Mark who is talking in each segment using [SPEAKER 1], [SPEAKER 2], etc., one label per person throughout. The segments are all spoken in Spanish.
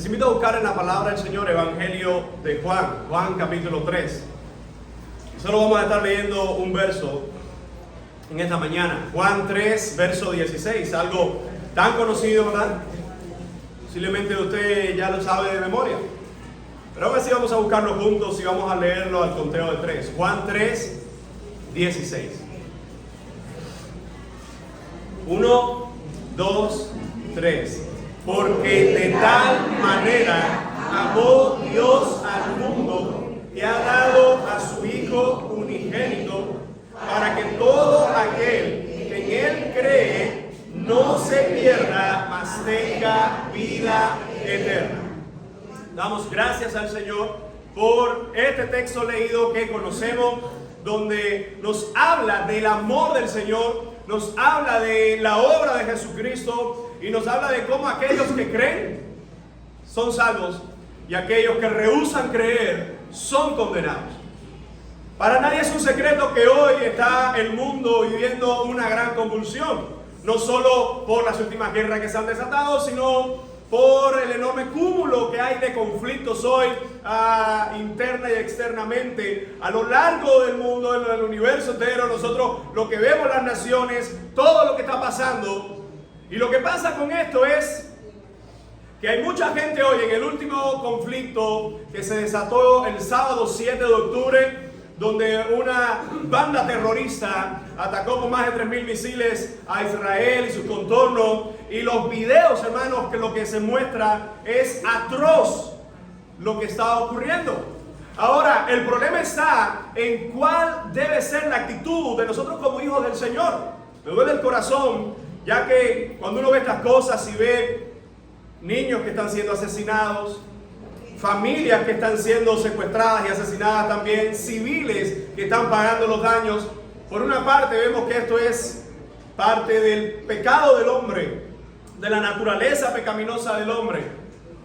[SPEAKER 1] Les invito a buscar en la palabra del Señor Evangelio de Juan capítulo 3. Solo vamos a estar leyendo un verso en esta mañana. Juan 3, verso 16, algo tan conocido, ¿verdad? Posiblemente usted ya lo sabe de memoria. Pero ahora sí vamos a buscarlo juntos y vamos a leerlo al conteo de 3. Juan 3, 16. 1, 2, 3. Porque de tal manera amó Dios al mundo que ha dado a su Hijo unigénito, para que todo aquel que en Él cree no se pierda, mas tenga vida eterna. Damos gracias al Señor por este texto leído que conocemos, donde nos habla del amor del Señor, nos habla de la obra de Jesucristo y nos habla de cómo aquellos que creen son salvos y aquellos que rehúsan creer son condenados. Para nadie es un secreto que hoy está el mundo viviendo una gran convulsión, no solo por las últimas guerras que se han desatado, sino por el enorme cúmulo que hay de conflictos hoy interna y externamente a lo largo del mundo, en el universo entero. Nosotros lo que vemos, las naciones, todo lo que está pasando. Y lo que pasa con esto es que hay mucha gente hoy en el último conflicto que se desató el sábado 7 de octubre, donde una banda terrorista atacó con más de 3.000 misiles a Israel y sus contornos. Y los videos, hermanos, que lo que se muestra es atroz lo que está ocurriendo. Ahora, el problema está en cuál debe ser la actitud de nosotros como hijos del Señor. Me duele el corazón, ya que cuando uno ve estas cosas y ve niños que están siendo asesinados, familias que están siendo secuestradas y asesinadas también, civiles que están pagando los daños. Por una parte vemos que esto es parte del pecado del hombre, de la naturaleza pecaminosa del hombre.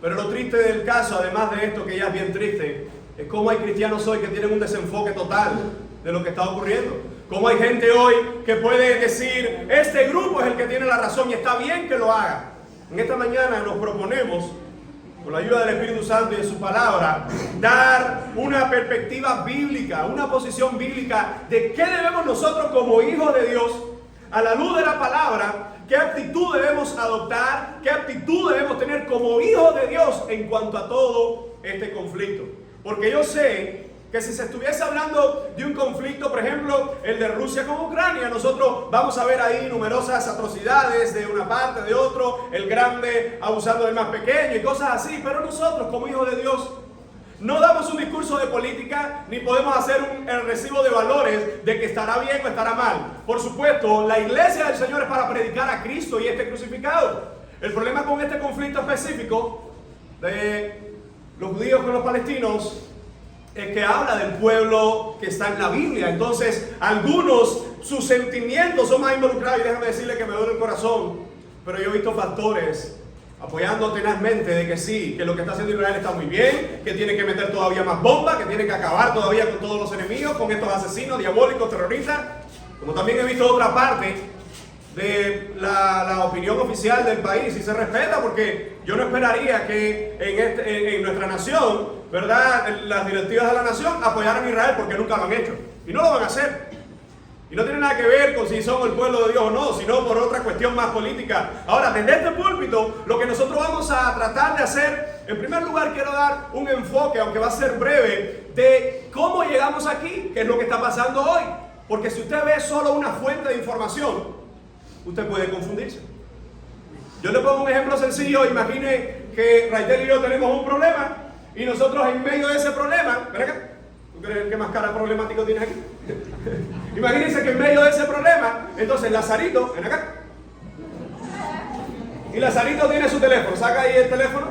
[SPEAKER 1] Pero lo triste del caso, además de esto que ya es bien triste, es cómo hay cristianos hoy que tienen un desenfoque total de lo que está ocurriendo. Cómo hay gente hoy que puede decir, este grupo es el que tiene la razón y está bien que lo haga. En esta mañana nos proponemos, con la ayuda del Espíritu Santo y de su palabra, dar una perspectiva bíblica, una posición bíblica de qué debemos nosotros como hijos de Dios, a la luz de la palabra, qué actitud debemos adoptar, qué actitud debemos tener como hijos de Dios en cuanto a todo este conflicto. Porque yo sé que si se estuviese hablando de un conflicto, por ejemplo, el de Rusia con Ucrania, nosotros vamos a ver ahí numerosas atrocidades de una parte, de otro, el grande abusando del más pequeño y cosas así. Pero nosotros, como hijos de Dios, no damos un discurso de política, ni podemos hacer el recibo de valores de que estará bien o estará mal. Por supuesto, la iglesia del Señor es para predicar a Cristo y este crucificado. El problema con este conflicto específico de los judíos con los palestinos es que habla del pueblo que está en la Biblia. Entonces, algunos, sus sentimientos son más involucrados, y déjame decirle que me duele el corazón, pero yo he visto pastores apoyando tenazmente de que sí, que lo que está haciendo Israel está muy bien, que tiene que meter todavía más bombas, que tiene que acabar todavía con todos los enemigos, con estos asesinos, diabólicos, terroristas. Como también he visto otra parte de la opinión oficial del país, y se respeta, porque yo no esperaría que en nuestra nación, ¿verdad?, las directivas de la nación apoyaran a Israel, porque nunca lo han hecho y no lo van a hacer. Y no tiene nada que ver con si son el pueblo de Dios o no, sino por otra cuestión más política. Ahora, desde este púlpito, lo que nosotros vamos a tratar de hacer, en primer lugar quiero dar un enfoque, aunque va a ser breve, de cómo llegamos aquí, qué es lo que está pasando hoy. Porque si usted ve solo una fuente de información, usted puede confundirse. Yo le pongo un ejemplo sencillo. Imagine que Raitel y yo tenemos un problema y nosotros en medio de ese problema, ven acá, ¿tú crees que más cara problemático tienes aquí? Imagínense que en medio de ese problema, entonces Lazarito, ven acá, y Lazarito tiene su teléfono, saca ahí el teléfono,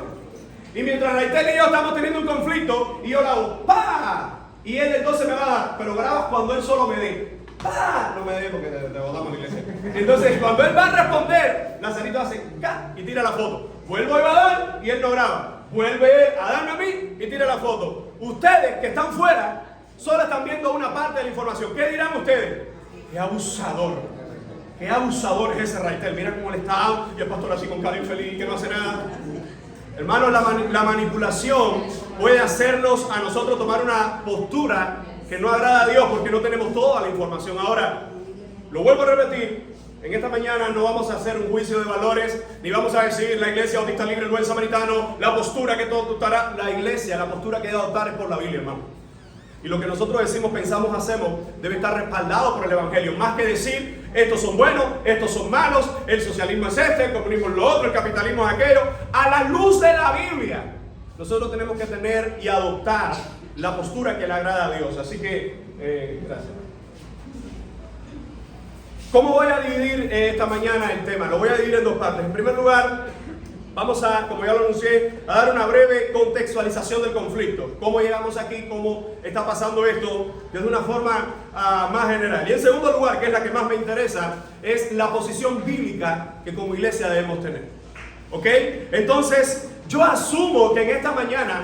[SPEAKER 1] y mientras Raitel y yo estamos teniendo un conflicto, y yo le hago ¡pa! Y él entonces me va a dar, pero grabas cuando él solo me dé. ¡Ah! No me dé porque te botamos la iglesia. Entonces, cuando él va a responder, Lazarito hace ¡ca! Y tira la foto. Vuelvo a dar y él no graba. Vuelve a darme a mí y tira la foto. Ustedes que están fuera, solo están viendo una parte de la información. ¿Qué dirán ustedes? ¡Qué abusador! ¡Qué abusador es ese Raitel! Mira cómo le está. Y el pastor así con cara infeliz, que no hace nada. Hermanos, la manipulación puede hacernos a nosotros tomar una postura que no agrada a Dios porque no tenemos toda la información. Ahora, lo vuelvo a repetir, en esta mañana no vamos a hacer un juicio de valores, ni vamos a decir la iglesia bautista libre, el buen samaritano, la postura que todo adoptará. La iglesia, la postura que debe adoptar es por la Biblia, hermano. Y lo que nosotros decimos, pensamos, hacemos, debe estar respaldado por el Evangelio. Más que decir, estos son buenos, estos son malos, el socialismo es este, el comunismo es lo otro, el capitalismo es aquello. A la luz de la Biblia, nosotros tenemos que tener y adoptar la postura que le agrada a Dios. Así que, gracias. ¿Cómo voy a dividir esta mañana el tema? Lo voy a dividir en dos partes. En primer lugar, vamos a, como ya lo anuncié, a dar una breve contextualización del conflicto. Cómo llegamos aquí, cómo está pasando esto, desde una forma más general. Y en segundo lugar, que es la que más me interesa, es la posición bíblica que como iglesia debemos tener. ¿Ok? Entonces, yo asumo que en esta mañana,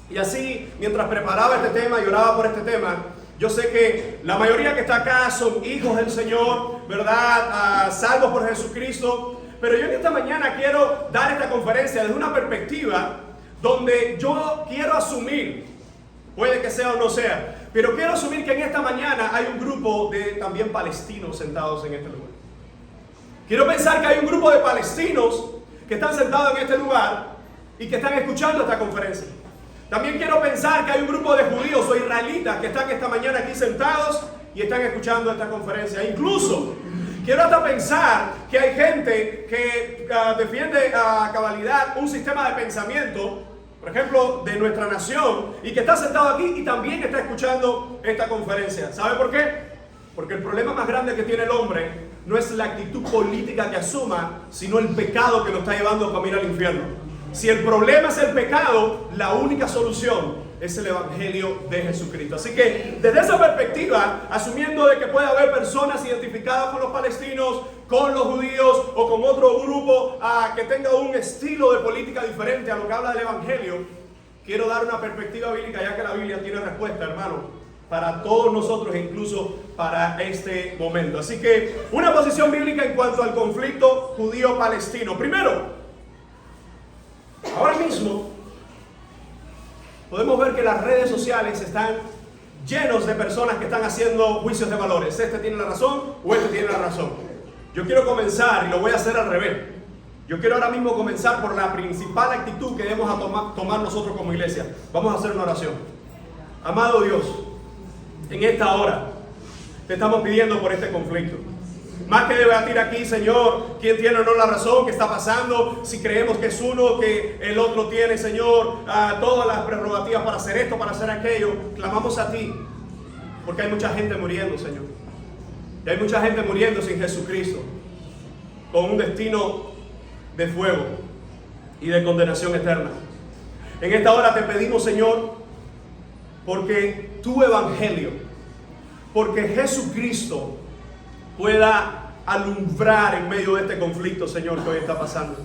[SPEAKER 1] y así mientras preparaba este tema y oraba por este tema, yo sé que la mayoría que está acá son hijos del Señor, ¿verdad? Salvos por Jesucristo. Pero yo en esta mañana quiero dar esta conferencia desde una perspectiva donde yo quiero asumir, puede que sea o no sea, pero quiero asumir que en esta mañana hay un grupo de también palestinos sentados en este lugar. Quiero pensar que hay un grupo de palestinos que están sentados en este lugar y que están escuchando esta conferencia. También quiero pensar que hay un grupo de judíos o israelitas que están esta mañana aquí sentados y están escuchando esta conferencia. Incluso quiero hasta pensar que hay gente que defiende a cabalidad un sistema de pensamiento, por ejemplo, de nuestra nación, y que está sentado aquí y también está escuchando esta conferencia. ¿Sabe por qué? Porque el problema más grande que tiene el hombre no es la actitud política que asuma, sino el pecado que lo está llevando camino al infierno. Si el problema es el pecado, la única solución es el Evangelio de Jesucristo. Así que desde esa perspectiva, asumiendo de que puede haber personas identificadas con los palestinos, con los judíos o con otro grupo que tenga un estilo de política diferente a lo que habla del Evangelio, quiero dar una perspectiva bíblica, ya que la Biblia tiene respuesta, hermano, para todos nosotros e incluso para este momento. Así que una posición bíblica en cuanto al conflicto judío-palestino. Primero, ahora mismo podemos ver que las redes sociales están llenos de personas que están haciendo juicios de valores. Este tiene la razón o este tiene la razón. Yo quiero comenzar y lo voy a hacer al revés. Yo quiero ahora mismo comenzar por la principal actitud que debemos tomar nosotros como iglesia. Vamos a hacer una oración. Amado Dios, en esta hora te estamos pidiendo por este conflicto. Más que debatir aquí, Señor, quién tiene o no la razón, qué está pasando, si creemos que es uno, que el otro tiene, Señor, todas las prerrogativas para hacer esto, para hacer aquello, clamamos a ti, porque hay mucha gente muriendo, Señor. Y hay mucha gente muriendo sin Jesucristo, con un destino de fuego y de condenación eterna. En esta hora te pedimos, Señor, porque tu Evangelio, porque Jesucristo pueda alumbrar en medio de este conflicto, Señor, que hoy está pasando.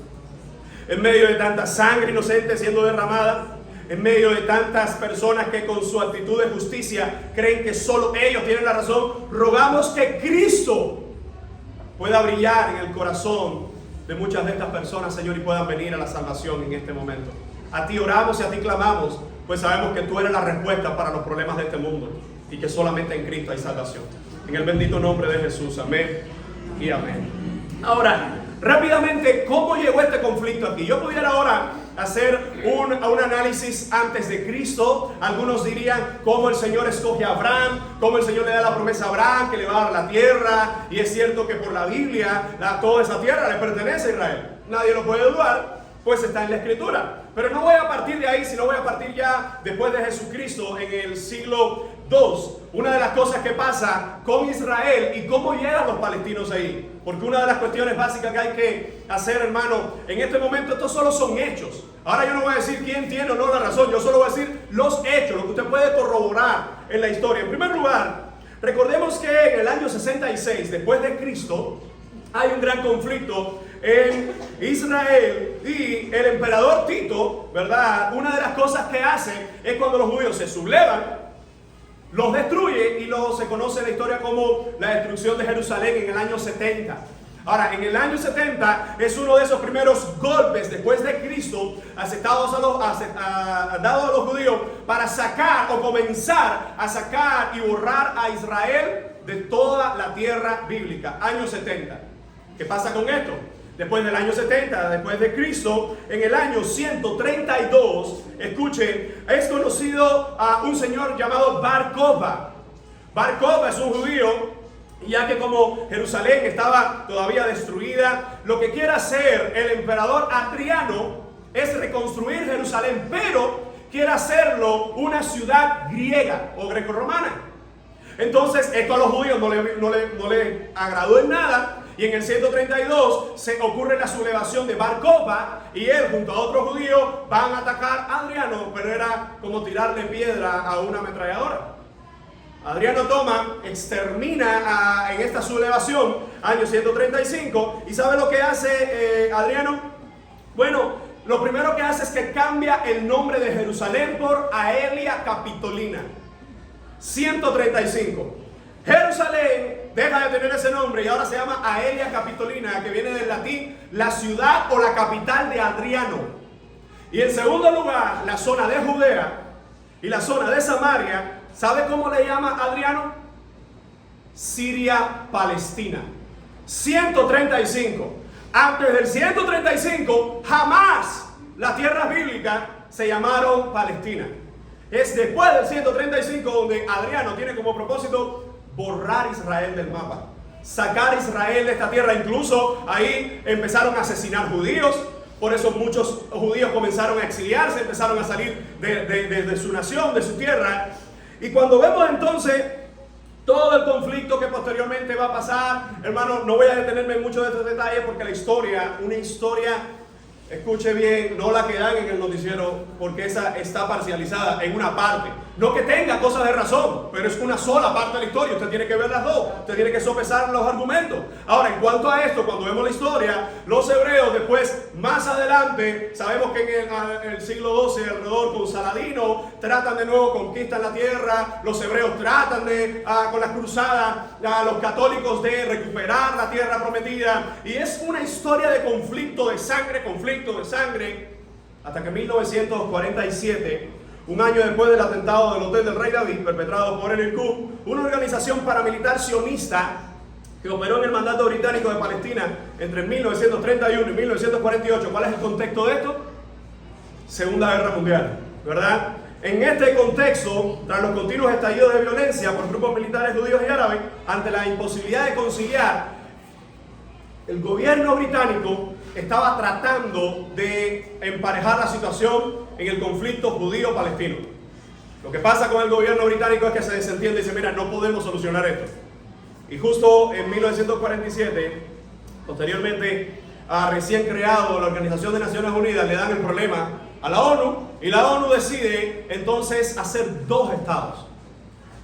[SPEAKER 1] En medio de tanta sangre inocente siendo derramada, en medio de tantas personas que con su actitud de justicia creen que solo ellos tienen la razón, rogamos que Cristo pueda brillar en el corazón de muchas de estas personas, Señor, y puedan venir a la salvación en este momento. A ti oramos y a ti clamamos, pues sabemos que tú eres la respuesta para los problemas de este mundo y que solamente en Cristo hay salvación. En el bendito nombre de Jesús, amén y amén. Ahora, rápidamente, ¿cómo llegó este conflicto aquí? Yo pudiera ahora hacer un análisis antes de Cristo. Algunos dirían cómo el Señor escoge a Abraham, cómo el Señor le da la promesa a Abraham que le va a dar la tierra. Y es cierto que por la Biblia toda esa tierra le pertenece a Israel. Nadie lo puede dudar, pues está en la Escritura. Pero no voy a partir de ahí, sino voy a partir ya después de Jesucristo en el siglo II. Una de las cosas que pasa con Israel y cómo llegan los palestinos ahí. Porque una de las cuestiones básicas que hay que hacer, hermano, en este momento estos solo son hechos. Ahora yo no voy a decir quién tiene o no la razón, yo solo voy a decir los hechos, lo que usted puede corroborar en la historia. En primer lugar, recordemos que en el año 66 después de Cristo hay un gran conflicto en Israel y el emperador Tito, ¿verdad? Una de las cosas que hace es cuando los judíos se sublevan, los destruye y se conoce la historia como la destrucción de Jerusalén en el año 70. Ahora, en el año 70 es uno de esos primeros golpes después de Cristo dados a los judíos para sacar o comenzar a sacar y borrar a Israel de toda la tierra bíblica. Año 70. ¿Qué pasa con esto? Después del año 70, después de Cristo, en el año 132, escuchen, es conocido a un señor llamado Bar Kokhba. Bar Kokhba es un judío, ya que como Jerusalén estaba todavía destruida, lo que quiere hacer el emperador Adriano es reconstruir Jerusalén, pero quiere hacerlo una ciudad griega o grecorromana. Entonces esto a los judíos no le agradó en nada, y en el 132 se ocurre la sublevación de Bar Kokhba, y él junto a otros judíos van a atacar a Adriano, pero era como tirarle piedra a una ametralladora. Adriano toma, extermina en esta sublevación, año 135, y ¿sabe lo que hace Adriano? Bueno, lo primero que hace es que cambia el nombre de Jerusalén por Aelia Capitolina. 135. Jerusalén deja de tener ese nombre y ahora se llama Aelia Capitolina, que viene del latín la ciudad o la capital de Adriano. Y en segundo lugar, la zona de Judea y la zona de Samaria, ¿sabe cómo le llama Adriano? Siria Palestina. 135. Antes del 135, jamás las tierras bíblicas se llamaron Palestina. Es después del 135 donde Adriano tiene como propósito borrar Israel del mapa, sacar a Israel de esta tierra. Incluso ahí empezaron a asesinar judíos. Por eso muchos judíos comenzaron a exiliarse, empezaron a salir de su nación, de su tierra. Y cuando vemos entonces todo el conflicto que posteriormente va a pasar, hermano, no voy a detenerme en muchos de estos detalles porque la historia, una historia, escuche bien, no la que dan en el noticiero, porque esa está parcializada en una parte. No que tenga cosas de razón, pero es una sola parte de la historia. Usted tiene que ver las dos, usted tiene que sopesar los argumentos. Ahora, en cuanto a esto, cuando vemos la historia, los hebreos después, más adelante, sabemos que en el siglo XII, alrededor con Saladino, tratan de nuevo, conquistan la tierra. Los hebreos tratan de, con las cruzadas, los católicos de recuperar la tierra prometida. Y es una historia de conflicto de sangre, hasta que en 1947, un año después del atentado del Hotel del Rey David, perpetrado por el IRQ, una organización paramilitar sionista que operó en el mandato británico de Palestina entre 1931 y 1948. ¿Cuál es el contexto de esto? Segunda Guerra Mundial, ¿verdad? En este contexto, tras los continuos estallidos de violencia por grupos militares judíos y árabes, ante la imposibilidad de conciliar, el gobierno británico estaba tratando de emparejar la situación en el conflicto judío-palestino. Lo que pasa con el gobierno británico es que se desentiende y dice, mira, no podemos solucionar esto. Y justo en 1947, posteriormente a recién creado la Organización de Naciones Unidas, le dan el problema a la ONU, y la ONU decide entonces hacer dos estados.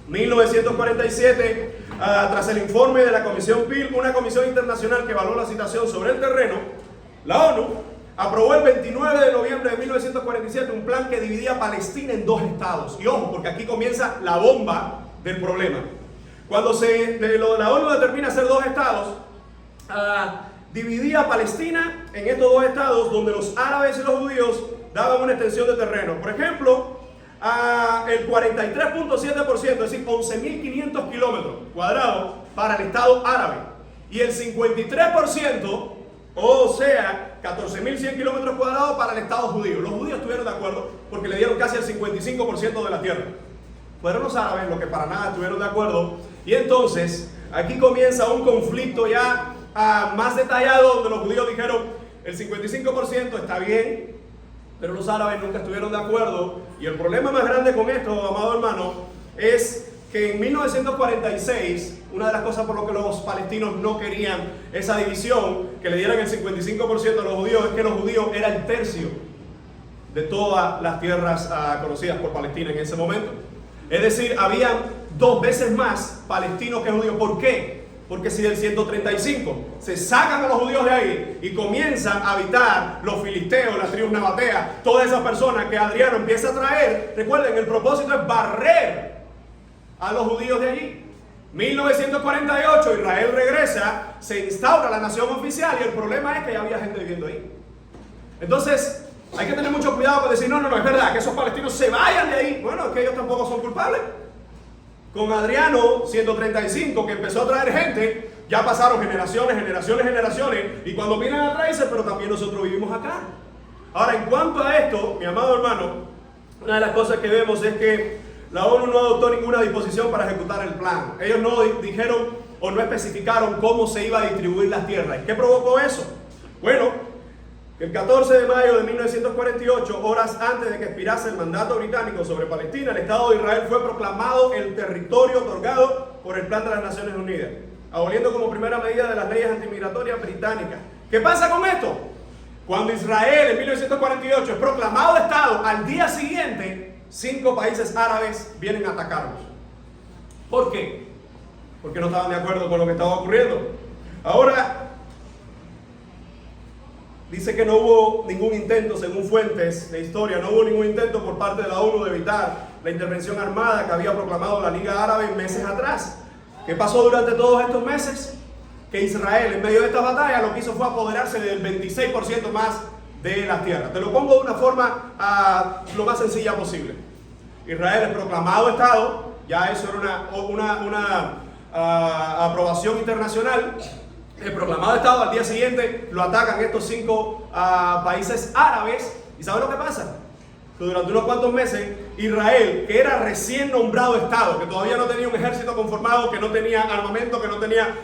[SPEAKER 1] 1947, tras el informe de la Comisión Peel, una comisión internacional que evaluó la situación sobre el terreno, la ONU aprobó el 29 de noviembre de 1947 un plan que dividía Palestina en dos estados. Y ojo, porque aquí comienza la bomba del problema. Cuando la ONU determina hacer dos estados, dividía Palestina en estos dos estados donde los árabes y los judíos daban una extensión de terreno. Por ejemplo, el 43.7%, es decir, 11.500 kilómetros cuadrados para el estado árabe. Y el 53%, o sea, 14.100 kilómetros cuadrados para el estado judío. Los judíos estuvieron de acuerdo porque le dieron casi el 55% de la tierra. Fueron los árabes los que para nada estuvieron de acuerdo. Y entonces, aquí comienza un conflicto ya más detallado, donde los judíos dijeron, el 55% está bien, pero los árabes nunca estuvieron de acuerdo. Y el problema más grande con esto, amado hermano, es que en 1946, una de las cosas por lo que los palestinos no querían esa división, que le dieran el 55% a los judíos, es que los judíos eran el tercio de todas las tierras conocidas por Palestina en ese momento. Es decir, habían 2 veces más palestinos que judíos. ¿Por qué? Porque si del 135 se sacan a los judíos de ahí y comienzan a habitar los filisteos, las tribus nabateas, todas esas personas que Adriano empieza a traer, recuerden, el propósito es barrer a los judíos de allí. 1948 Israel regresa, se instaura la nación oficial y el problema es que ya había gente viviendo ahí. Entonces hay que tener mucho cuidado con decir, no, es verdad, que esos palestinos se vayan de ahí. Bueno, es que ellos tampoco son culpables. Con Adriano 135, que empezó a traer gente, ya pasaron generaciones, y cuando vienen a traerse, pero también nosotros vivimos acá. Ahora, en cuanto a esto, mi amado hermano, una de las cosas que vemos es que la ONU no adoptó ninguna disposición para ejecutar el plan. Ellos no dijeron o no especificaron cómo se iba a distribuir las tierras. ¿Y qué provocó eso? Bueno, el 14 de mayo de 1948, horas antes de que expirase el mandato británico sobre Palestina, el Estado de Israel fue proclamado el territorio otorgado por el Plan de las Naciones Unidas, aboliendo como primera medida de las leyes antimigratorias británicas. ¿Qué pasa con esto? Cuando Israel en 1948 es proclamado Estado, al día siguiente 5 países árabes vienen a atacarlos. ¿Por qué? Porque no estaban de acuerdo con lo que estaba ocurriendo. Ahora, dice que no hubo ningún intento, según fuentes de historia, no hubo ningún intento por parte de la ONU de evitar la intervención armada que había proclamado la Liga Árabe meses atrás. ¿Qué pasó durante todos estos meses? Que Israel, en medio de esta batalla, lo que hizo fue apoderarse del 26% más de las tierras. Te lo pongo de una forma lo más sencilla posible. Israel es proclamado Estado, ya eso era una aprobación internacional. El proclamado Estado, al día siguiente lo atacan estos 5 países árabes. ¿Y ¿sabes lo que pasa? Que durante unos cuantos meses Israel, que era recién nombrado Estado, que todavía no tenía un ejército conformado, que no tenía armamento, que no tenía...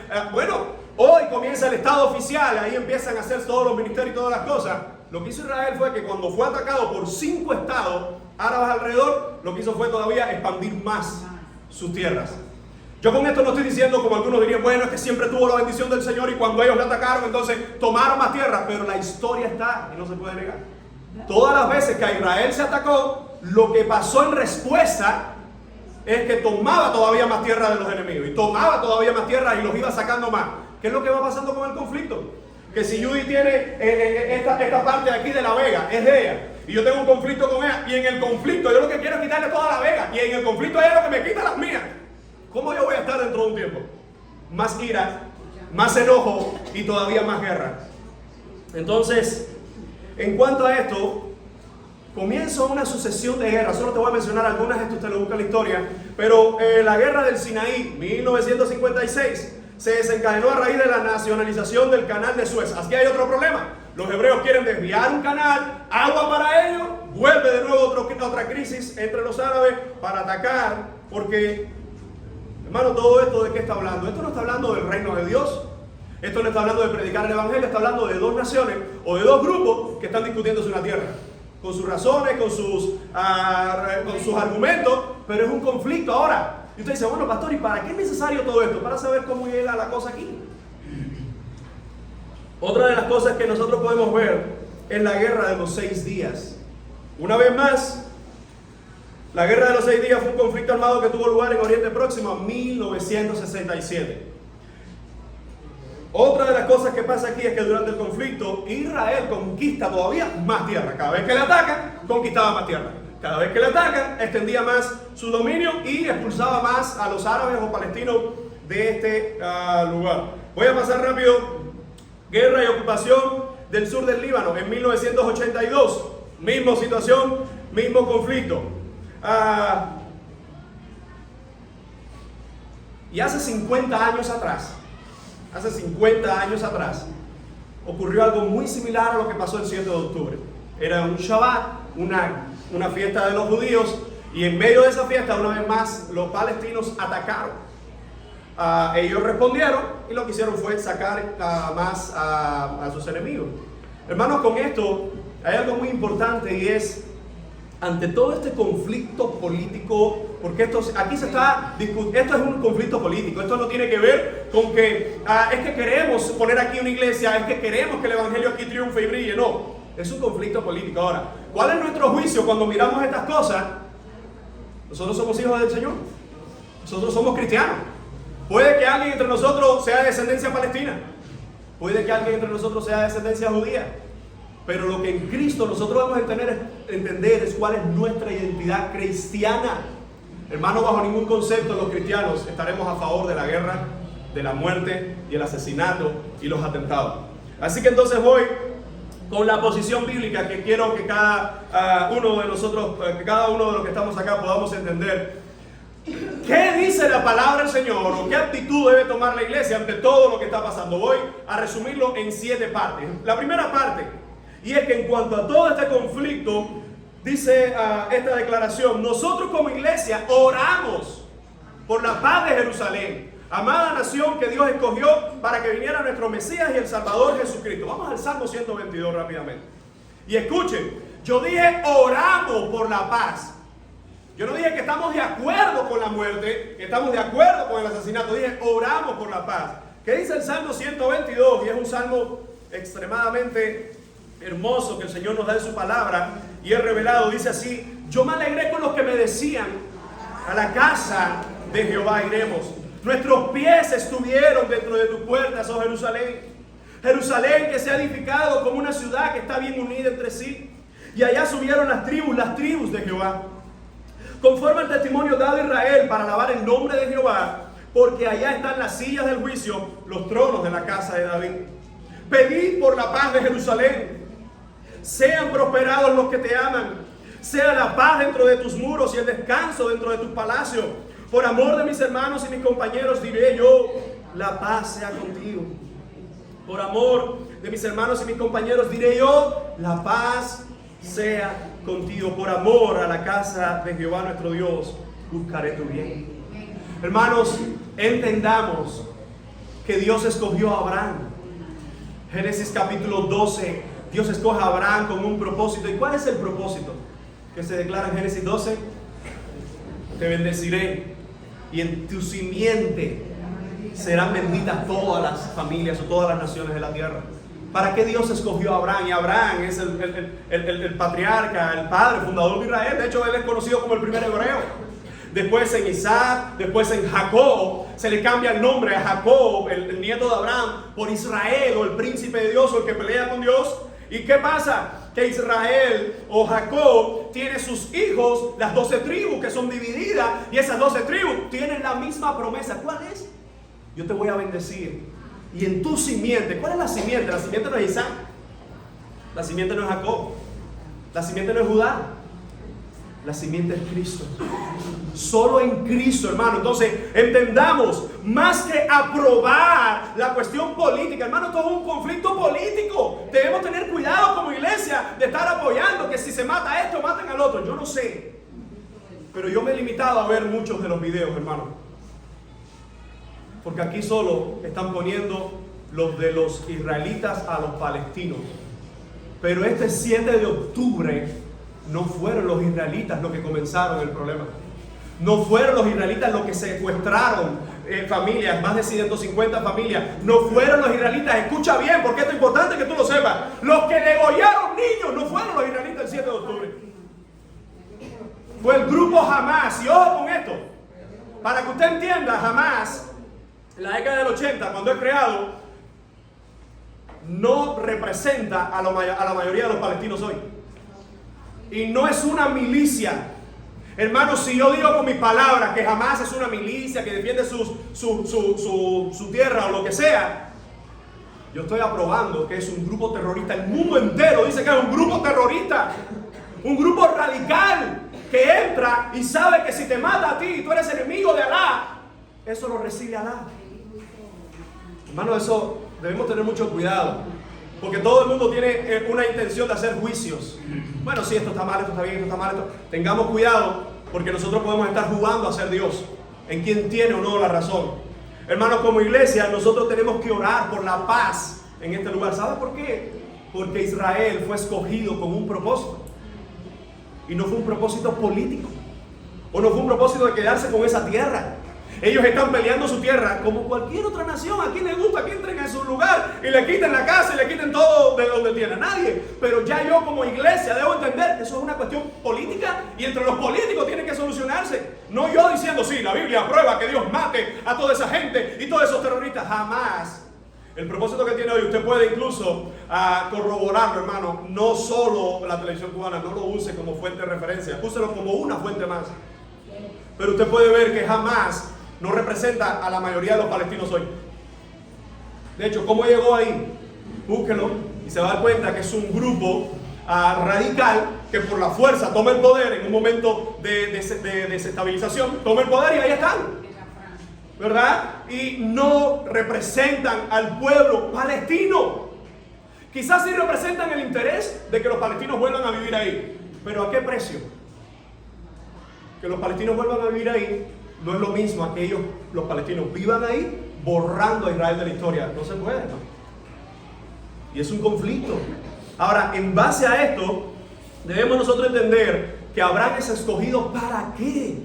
[SPEAKER 1] hoy comienza el Estado oficial, ahí empiezan a hacer todos los ministerios y todas las cosas. Lo que hizo Israel fue que cuando fue atacado por 5 estados árabes alrededor, lo que hizo fue todavía expandir más sus tierras. Yo con esto no estoy diciendo, como algunos dirían, bueno, es que siempre tuvo la bendición del Señor y cuando ellos le atacaron, entonces tomaron más tierra, pero la historia está y no se puede negar. Todas las veces que a Israel se atacó, lo que pasó en respuesta es que tomaba todavía más tierra de los enemigos y tomaba todavía más tierra y los iba sacando más. ¿Qué es lo que va pasando con el conflicto? Que si Judy tiene esta parte de aquí de La Vega, es de ella, y yo tengo un conflicto con ella, y en el conflicto yo lo que quiero es quitarle toda La Vega, y en el conflicto ella es lo que me quita las mías. ¿Cómo yo voy a estar dentro de un tiempo? Más ira, más enojo y todavía más guerra. Entonces, en cuanto a esto, comienza una sucesión de guerras. Solo te voy a mencionar algunas, esto usted lo busca en la historia, pero la guerra del Sinaí, 1956, se desencadenó a raíz de la nacionalización del canal de Suez. Aquí hay otro problema. Los hebreos quieren desviar un canal, agua para ellos, vuelve de nuevo otra crisis entre los árabes para atacar, porque, hermano, todo esto ¿de qué está hablando? Esto no está hablando del reino de Dios, esto no está hablando de predicar el evangelio, está hablando de 2 naciones o de 2 grupos que están discutiéndose una tierra, con sus razones, con sus argumentos, pero es un conflicto ahora. Y usted dice, bueno, pastor, ¿y para qué es necesario todo esto? Para saber cómo llega la cosa aquí. Otra de las cosas que nosotros podemos ver es la guerra de los 6 días. Una vez más, la guerra de los 6 días fue un conflicto armado que tuvo lugar en Oriente Próximo en 1967. Otra de las cosas que pasa aquí es que durante el conflicto Israel conquista todavía más tierra. Cada vez que le atacan, conquistaba más tierra. Cada vez que le atacan, extendía más su dominio y expulsaba más a los árabes o palestinos de este lugar. Voy a pasar rápido. Guerra y ocupación del sur del Líbano en 1982. Misma situación, mismo conflicto. Y hace 50 años atrás, ocurrió algo muy similar a lo que pasó el 7 de octubre. Era un Shabbat, una fiesta de los judíos, y en medio de esa fiesta, una vez más, los palestinos atacaron. Ellos respondieron y lo que hicieron fue sacar más a sus enemigos. Hermanos, con esto hay algo muy importante, y es, ante todo este conflicto político, porque esto es un conflicto político, esto no tiene que ver con que es que queremos poner aquí una iglesia, es que queremos que el evangelio aquí triunfe y brille, no, es un conflicto político. Ahora, ¿cuál es nuestro juicio cuando miramos estas cosas? Nosotros somos hijos del Señor, nosotros somos cristianos. Puede que alguien entre nosotros sea de descendencia palestina, puede que alguien entre nosotros sea de descendencia judía, pero lo que en Cristo nosotros vamos a entender es cuál es nuestra identidad cristiana. Hermano, bajo ningún concepto los cristianos estaremos a favor de la guerra, de la muerte y el asesinato y los atentados. Así que entonces voy con la posición bíblica que quiero que cada uno de nosotros, que cada uno de los que estamos acá podamos entender. ¿Qué dice la palabra del Señor o qué actitud debe tomar la iglesia ante todo lo que está pasando? Voy a resumirlo en 7 partes. La primera parte, y es que en cuanto a todo este conflicto, dice esta declaración: nosotros como iglesia oramos por la paz de Jerusalén, amada nación que Dios escogió para que viniera nuestro Mesías y el Salvador Jesucristo. Vamos al Salmo 122 rápidamente. Y escuchen, yo dije oramos por la paz. Yo no dije que estamos de acuerdo con la muerte, que estamos de acuerdo con el asesinato. Dije oramos por la paz. ¿Qué dice el Salmo 122? Y es un salmo extremadamente hermoso que el Señor nos da en su palabra y es revelado. Dice así: yo me alegré con los que me decían, a la casa de Jehová iremos. Nuestros pies estuvieron dentro de tus puertas, oh Jerusalén. Jerusalén que se ha edificado como una ciudad que está bien unida entre sí. Y allá subieron las tribus de Jehová, conforme al testimonio dado a Israel, para alabar el nombre de Jehová, porque allá están las sillas del juicio, los tronos de la casa de David. Pedid por la paz de Jerusalén. Sean prosperados los que te aman. Sea la paz dentro de tus muros y el descanso dentro de tus palacios. Por amor de mis hermanos y mis compañeros diré yo, la paz sea contigo. Por amor de mis hermanos y mis compañeros diré yo, la paz sea contigo. Por amor a la casa de Jehová nuestro Dios, buscaré tu bien. Hermanos, entendamos que Dios escogió a Abraham. Génesis capítulo 12, Dios escoge a Abraham con un propósito. ¿Y cuál es el propósito que se declara en Génesis 12? Te bendeciré y en tu simiente serán benditas todas las familias o todas las naciones de la tierra. ¿Para qué Dios escogió a Abraham? Y Abraham es el patriarca, el padre, fundador de Israel. De hecho, él es conocido como el primer hebreo. Después en Isaac, después en Jacob, se le cambia el nombre a Jacob, el nieto de Abraham, por Israel, o el príncipe de Dios, o el que pelea con Dios. ¿Y qué pasa? Que Israel o Jacob tiene sus hijos, las 12 tribus que son divididas, y esas 12 tribus tienen la misma promesa. ¿Cuál es? Yo te voy a bendecir. Y en tu simiente, ¿cuál es la simiente? La simiente no es Isaac, la simiente no es Jacob, la simiente no es Judá, la simiente es Cristo. Solo en Cristo, hermano. Entonces, entendamos, más que aprobar la cuestión política, hermano, todo es un conflicto político. Debemos tener cuidado como iglesia de estar apoyando que si se mata a esto, maten al otro. Yo no sé, pero yo me he limitado a ver muchos de los videos, hermano. Porque aquí solo están poniendo los de los israelitas a los palestinos. Pero este 7 de octubre no fueron los israelitas los que comenzaron el problema. No fueron los israelitas los que secuestraron familias, más de 150 familias. No fueron los israelitas, escucha bien porque esto es importante que tú lo sepas. Los que degollaron niños no fueron los israelitas el 7 de octubre. Fue el grupo Hamas. Y ojo con esto, para que usted entienda, Hamas, en la década del 80, cuando es creado, no representa a la mayoría de los palestinos hoy. Y no es una milicia. Hermanos, si yo digo con mis palabras que Hamas es una milicia que defiende su tierra o lo que sea, yo estoy aprobando que es un grupo terrorista. El mundo entero dice que es un grupo terrorista, un grupo radical que entra y sabe que si te mata a ti y tú eres enemigo de Alá, eso lo recibe Alá. Hermano, eso debemos tener mucho cuidado, porque todo el mundo tiene una intención de hacer juicios. Bueno, sí, esto está mal, esto está bien, esto está mal, esto. Tengamos cuidado, porque nosotros podemos estar jugando a ser Dios, en quien tiene o no la razón. Hermano, como iglesia, nosotros tenemos que orar por la paz en este lugar. ¿Sabe por qué? Porque Israel fue escogido con un propósito. Y no fue un propósito político, o no fue un propósito de quedarse con esa tierra. Ellos están peleando su tierra como cualquier otra nación. ¿A quién le gusta que entren en su lugar y le quiten la casa y le quiten todo de donde tiene? Nadie. Pero ya yo como iglesia debo entender que eso es una cuestión política y entre los políticos tiene que solucionarse. No yo diciendo, sí, la Biblia aprueba que Dios mate a toda esa gente y todos esos terroristas. Jamás. El propósito que tiene hoy, usted puede incluso corroborarlo, hermano. No solo la televisión cubana, no lo use como fuente de referencia. Úselo como una fuente más. Pero usted puede ver que Hamás no representa a la mayoría de los palestinos hoy. De hecho, ¿cómo llegó ahí? Búsquelo y se va a dar cuenta que es un grupo radical que por la fuerza toma el poder en un momento de desestabilización, toma el poder y ahí están, ¿verdad? Y no representan al pueblo palestino. Quizás sí representan el interés de que los palestinos vuelvan a vivir ahí, pero ¿a qué precio? Que los palestinos vuelvan a vivir ahí no es lo mismo a que ellos, los palestinos, vivan ahí borrando a Israel de la historia. No se puede, ¿no? Y es un conflicto. Ahora, en base a esto, debemos nosotros entender que Abraham es escogido ¿para qué?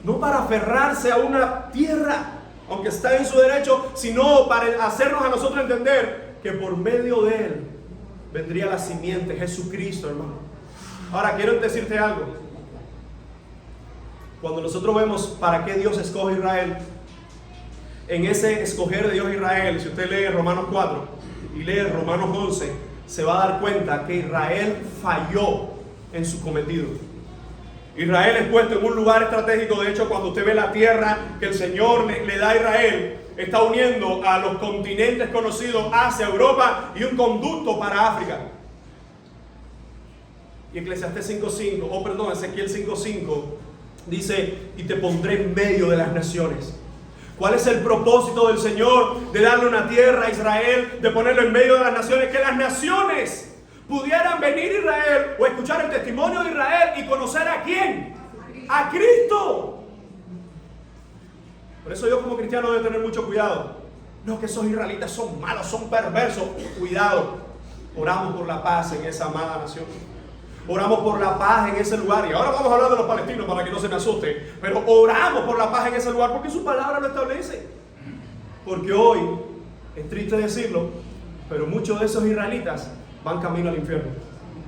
[SPEAKER 1] No para aferrarse a una tierra, aunque está en su derecho, sino para hacernos a nosotros entender que por medio de él vendría la simiente, Jesucristo, hermano. Ahora, quiero decirte algo. Cuando nosotros vemos para qué Dios escoge a Israel, en ese escoger de Dios a Israel, si usted lee Romanos 4 y lee Romanos 11, se va a dar cuenta que Israel falló en su cometido. Israel es puesto en un lugar estratégico. De hecho, cuando usted ve la tierra que el Señor le da a Israel, está uniendo a los continentes conocidos, Asia, Europa, y un conducto para África. Y Eclesiastés 5:5, Ezequiel 5:5 dice: y te pondré en medio de las naciones. ¿Cuál es el propósito del Señor de darle una tierra a Israel, de ponerlo en medio de las naciones? Que las naciones pudieran venir a Israel o escuchar el testimonio de Israel y conocer a ¿quién? A Cristo. Por eso yo como cristiano debo tener mucho cuidado. No, que esos israelitas son malos, son perversos. Cuidado. Oramos por la paz en esa amada nación. Oramos por la paz en ese lugar. Y ahora vamos a hablar de los palestinos para que no se me asuste. Pero oramos por la paz en ese lugar porque su palabra lo establece. Porque hoy, es triste decirlo, pero muchos de esos israelitas van camino al infierno.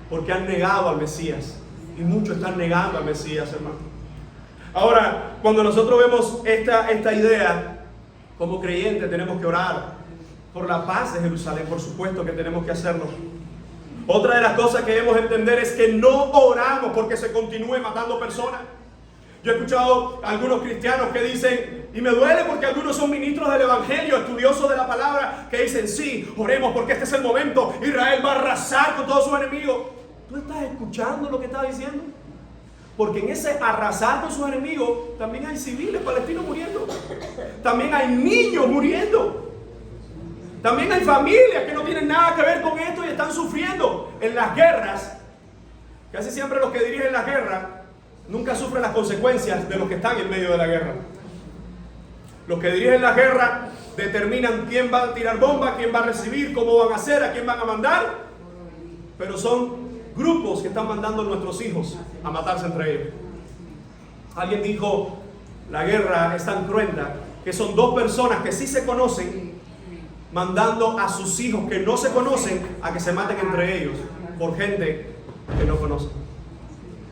[SPEAKER 1] Porque han negado al Mesías. Y muchos están negando al Mesías, hermano. Ahora, cuando nosotros vemos esta idea, como creyentes tenemos que orar por la paz de Jerusalén. Por supuesto que tenemos que hacerlo. Otra de las cosas que debemos entender es que no oramos porque se continúe matando personas. Yo he escuchado a algunos cristianos que dicen, y me duele porque algunos son ministros del evangelio, estudiosos de la palabra, que dicen, sí, oremos porque este es el momento, Israel va a arrasar con todos sus enemigos. ¿Tú estás escuchando lo que está diciendo? Porque en ese arrasar con sus enemigos también hay civiles palestinos muriendo, también hay niños muriendo. También hay familias que no tienen nada que ver con esto y están sufriendo. En las guerras, casi siempre los que dirigen la guerra nunca sufren las consecuencias de los que están en medio de la guerra. Los que dirigen la guerra determinan quién va a tirar bomba, quién va a recibir, cómo van a hacer, a quién van a mandar. Pero son grupos que están mandando a nuestros hijos a matarse entre ellos. Alguien dijo, la guerra es tan cruenta que son dos personas que sí se conocen mandando a sus hijos que no se conocen a que se maten entre ellos por gente que no conocen.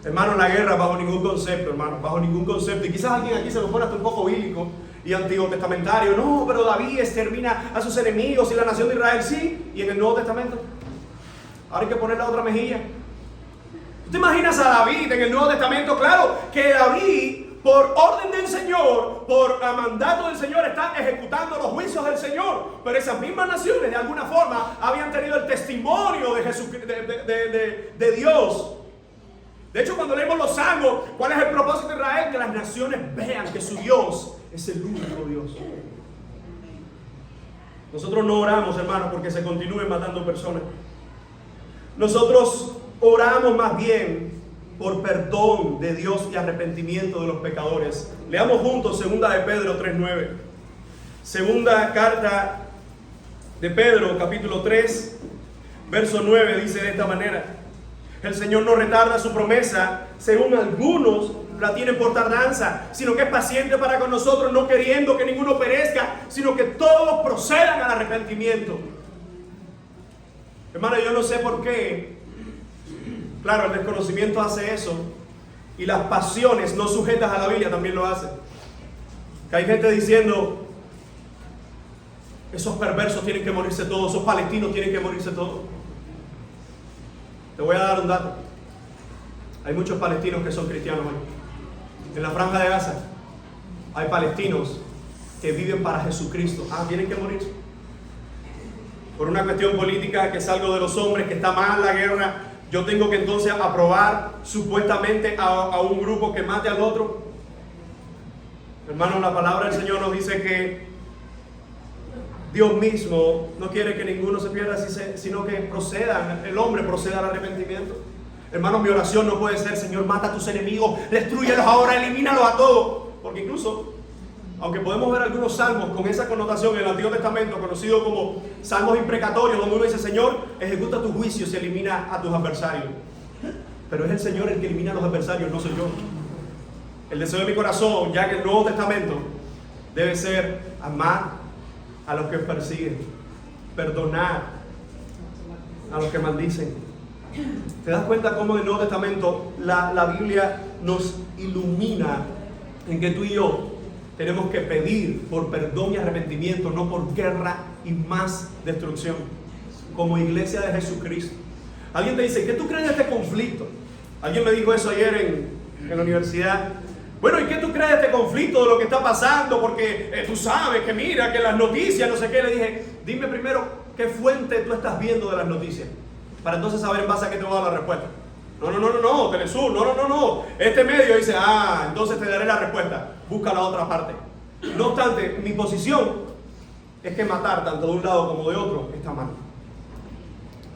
[SPEAKER 1] Hermano, la guerra bajo ningún concepto, hermano, bajo ningún concepto. Y quizás alguien aquí se lo pone hasta un poco bíblico y antiguo testamentario. No, pero David extermina a sus enemigos y la nación de Israel sí. Y en el Nuevo Testamento ahora hay que poner la otra mejilla. ¿Tú te imaginas a David en el Nuevo Testamento? Claro que David, por orden del Señor, por mandato del Señor, está ejecutando los juicios del Señor. Pero esas mismas naciones, de alguna forma, habían tenido el testimonio de Jesucristo, de Dios. De hecho, cuando leemos los Salmos, ¿cuál es el propósito de Israel? Que las naciones vean que su Dios es el único Dios. Nosotros no oramos, hermanos, porque se continúen matando personas. Nosotros oramos más bien por perdón de Dios y arrepentimiento de los pecadores. Leamos juntos 2 de Pedro 3:9. Segunda carta de Pedro, capítulo 3, verso 9, dice de esta manera: el Señor no retarda su promesa, según algunos la tienen por tardanza, sino que es paciente para con nosotros, no queriendo que ninguno perezca, sino que todos procedan al arrepentimiento. Hermano, yo no sé por qué. Claro, el desconocimiento hace eso, y las pasiones no sujetas a la Biblia también lo hacen. Que hay gente diciendo, esos perversos tienen que morirse todos, esos palestinos tienen que morirse todos. Te voy a dar un dato. Hay muchos palestinos que son cristianos hoy. En la Franja de Gaza hay palestinos que viven para Jesucristo. Tienen que morir por una cuestión política, que es algo de los hombres, que está mal la guerra. Yo tengo que entonces aprobar supuestamente a un grupo que mate al otro. Hermanos, la palabra del Señor nos dice que Dios mismo no quiere que ninguno se pierda, sino que el hombre proceda al arrepentimiento. Hermanos, mi oración no puede ser: Señor, mata a tus enemigos, destrúyelos ahora, elimínalos a todos. Porque incluso, aunque podemos ver algunos salmos con esa connotación en el Antiguo Testamento, conocidos como salmos imprecatorios, donde uno dice: Señor, ejecuta tus juicios y elimina a tus adversarios. Pero es el Señor el que elimina a los adversarios, no soy yo. El deseo de mi corazón, ya que el Nuevo Testamento debe ser amar a los que persiguen, perdonar a los que maldicen. ¿Te das cuenta cómo en el Nuevo Testamento la Biblia nos ilumina en que tú y yo tenemos que pedir por perdón y arrepentimiento, no por guerra y más destrucción, como iglesia de Jesucristo? Alguien te dice: ¿qué tú crees de este conflicto? Alguien me dijo eso ayer en la universidad. Bueno, ¿y qué tú crees de este conflicto, de lo que está pasando? Porque tú sabes que mira, que las noticias, no sé qué. Le dije: dime primero qué fuente tú estás viendo de las noticias, para entonces saber en base a qué te voy a dar la respuesta. No, Telesur, no. Este medio dice: entonces te daré la respuesta. Busca la otra parte. No obstante, mi posición es que matar tanto de un lado como de otro está mal.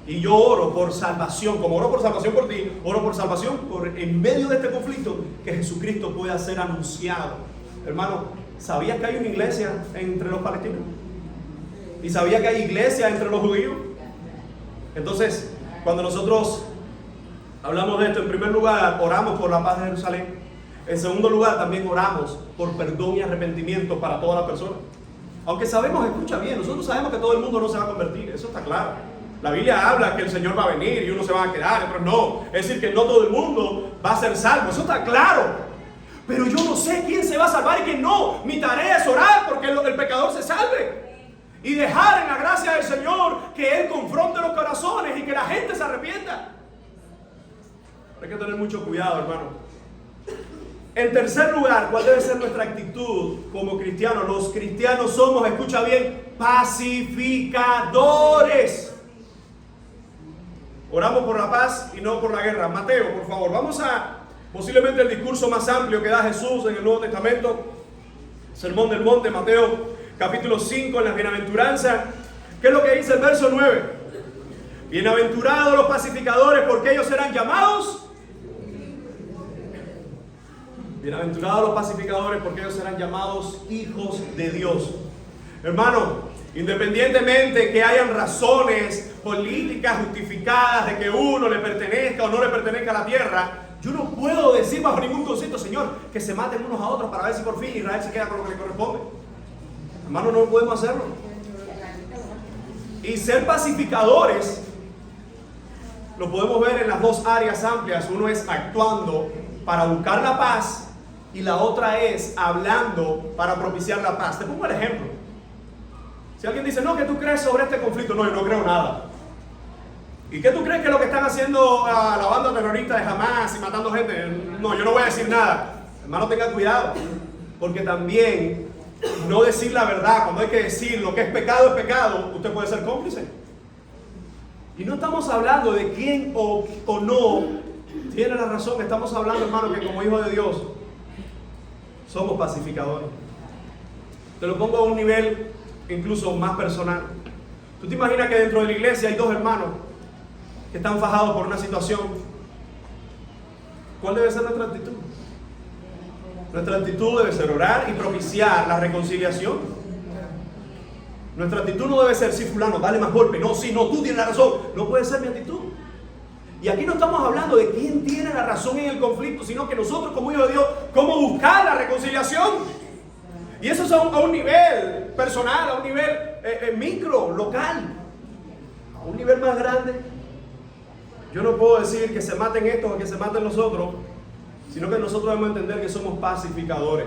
[SPEAKER 1] Y yo oro por salvación, como oro por salvación por ti, oro por salvación en medio de este conflicto, que Jesucristo pueda ser anunciado. Hermano, ¿sabías que hay una iglesia entre los palestinos? ¿Y sabías que hay iglesia entre los judíos? Entonces, cuando nosotros hablamos de esto, en primer lugar, oramos por la paz de Jerusalén. En segundo lugar, también oramos por perdón y arrepentimiento para todas las personas. Aunque sabemos, escucha bien, nosotros sabemos que todo el mundo no se va a convertir, eso está claro. La Biblia habla que el Señor va a venir y unos se van a quedar, otros no. Es decir, que no todo el mundo va a ser salvo, eso está claro. Pero yo no sé quién se va a salvar y quién no. Mi tarea es orar porque el pecador se salve. Y dejar en la gracia del Señor que Él confronte los corazones y que la gente se arrepienta. Hay que tener mucho cuidado, hermano. En tercer lugar, ¿cuál debe ser nuestra actitud como cristianos? Los cristianos somos, escucha bien, pacificadores. Oramos por la paz y no por la guerra. Mateo, por favor, vamos a posiblemente el discurso más amplio que da Jesús en el Nuevo Testamento. Sermón del Monte, Mateo capítulo 5, en la bienaventuranza. ¿Qué es lo que dice el verso 9? Bienaventurados los pacificadores, porque ellos serán llamados. Bienaventurados los pacificadores, porque ellos serán llamados hijos de Dios. Hermano, independientemente que hayan razones políticas justificadas de que uno le pertenezca o no le pertenezca a la tierra, yo no puedo decir bajo ningún concepto: Señor, que se maten unos a otros para ver si por fin Israel se queda con lo que le corresponde. Hermano, no podemos hacerlo. Y ser pacificadores lo podemos ver en las dos áreas amplias. Uno es actuando para buscar la paz y la otra es hablando para propiciar la paz. Te pongo el ejemplo. Si alguien dice: no, ¿qué tú crees sobre este conflicto? No, yo no creo nada. ¿Y qué tú crees que es lo que están haciendo a la banda terrorista de Hamas y matando gente? No, yo no voy a decir nada. Hermano, tenga cuidado, porque también no decir la verdad, cuando hay que decir lo que es pecado, usted puede ser cómplice. Y no estamos hablando de quién o no tiene la razón. Estamos hablando, hermano, que como hijos de Dios somos pacificadores. Te lo pongo a un nivel incluso más personal. ¿Tú te imaginas que dentro de la iglesia hay dos hermanos que están fajados por una situación? ¿Cuál debe ser nuestra actitud? Nuestra actitud debe ser orar y propiciar la reconciliación. Nuestra actitud no debe ser: sí, fulano, dale más golpe. No, sí, no, tú tienes la razón. No puede ser mi actitud. Y aquí no estamos hablando de quién tiene la razón en el conflicto, sino que nosotros como hijos de Dios, ¿cómo buscar la reconciliación? Y eso es a un nivel personal, a un nivel micro, local. A un nivel más grande, yo no puedo decir que se maten estos o que se maten los otros, sino que nosotros debemos entender que somos pacificadores.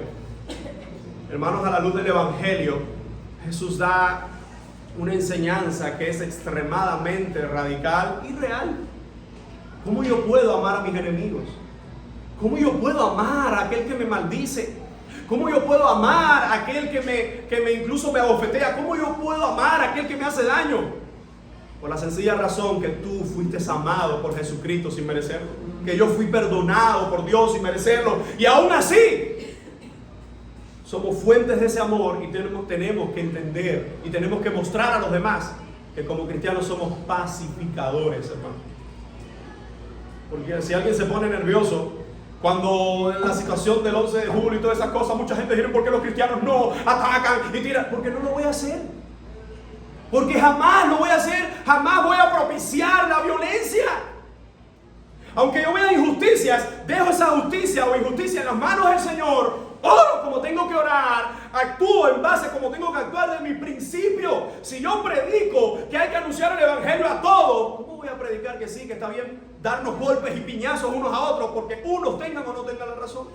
[SPEAKER 1] Hermanos, a la luz del Evangelio, Jesús da una enseñanza que es extremadamente radical y real. ¿Cómo yo puedo amar a mis enemigos? ¿Cómo yo puedo amar a aquel que me maldice? ¿Cómo yo puedo amar a aquel que me incluso me abofetea? ¿Cómo yo puedo amar a aquel que me hace daño? Por la sencilla razón que tú fuiste amado por Jesucristo sin merecerlo. Que yo fui perdonado por Dios sin merecerlo. Y aún así, somos fuentes de ese amor y tenemos que entender y tenemos que mostrar a los demás que como cristianos somos pacificadores, hermano. Porque si alguien se pone nervioso cuando en la situación del 11 de julio y todas esas cosas, mucha gente dice, ¿por qué los cristianos no atacan y tiran? Porque no lo voy a hacer. Porque jamás lo voy a hacer, jamás voy a propiciar la violencia. Aunque yo vea injusticias, dejo esa justicia o injusticia en las manos del Señor, oro como tengo que orar, actúo en base como tengo que actuar de mi principio. Si yo predico que hay que anunciar el evangelio a todos, ¿cómo voy a predicar que sí, que está bien darnos golpes y piñazos unos a otros porque unos tengan o no tengan la razón?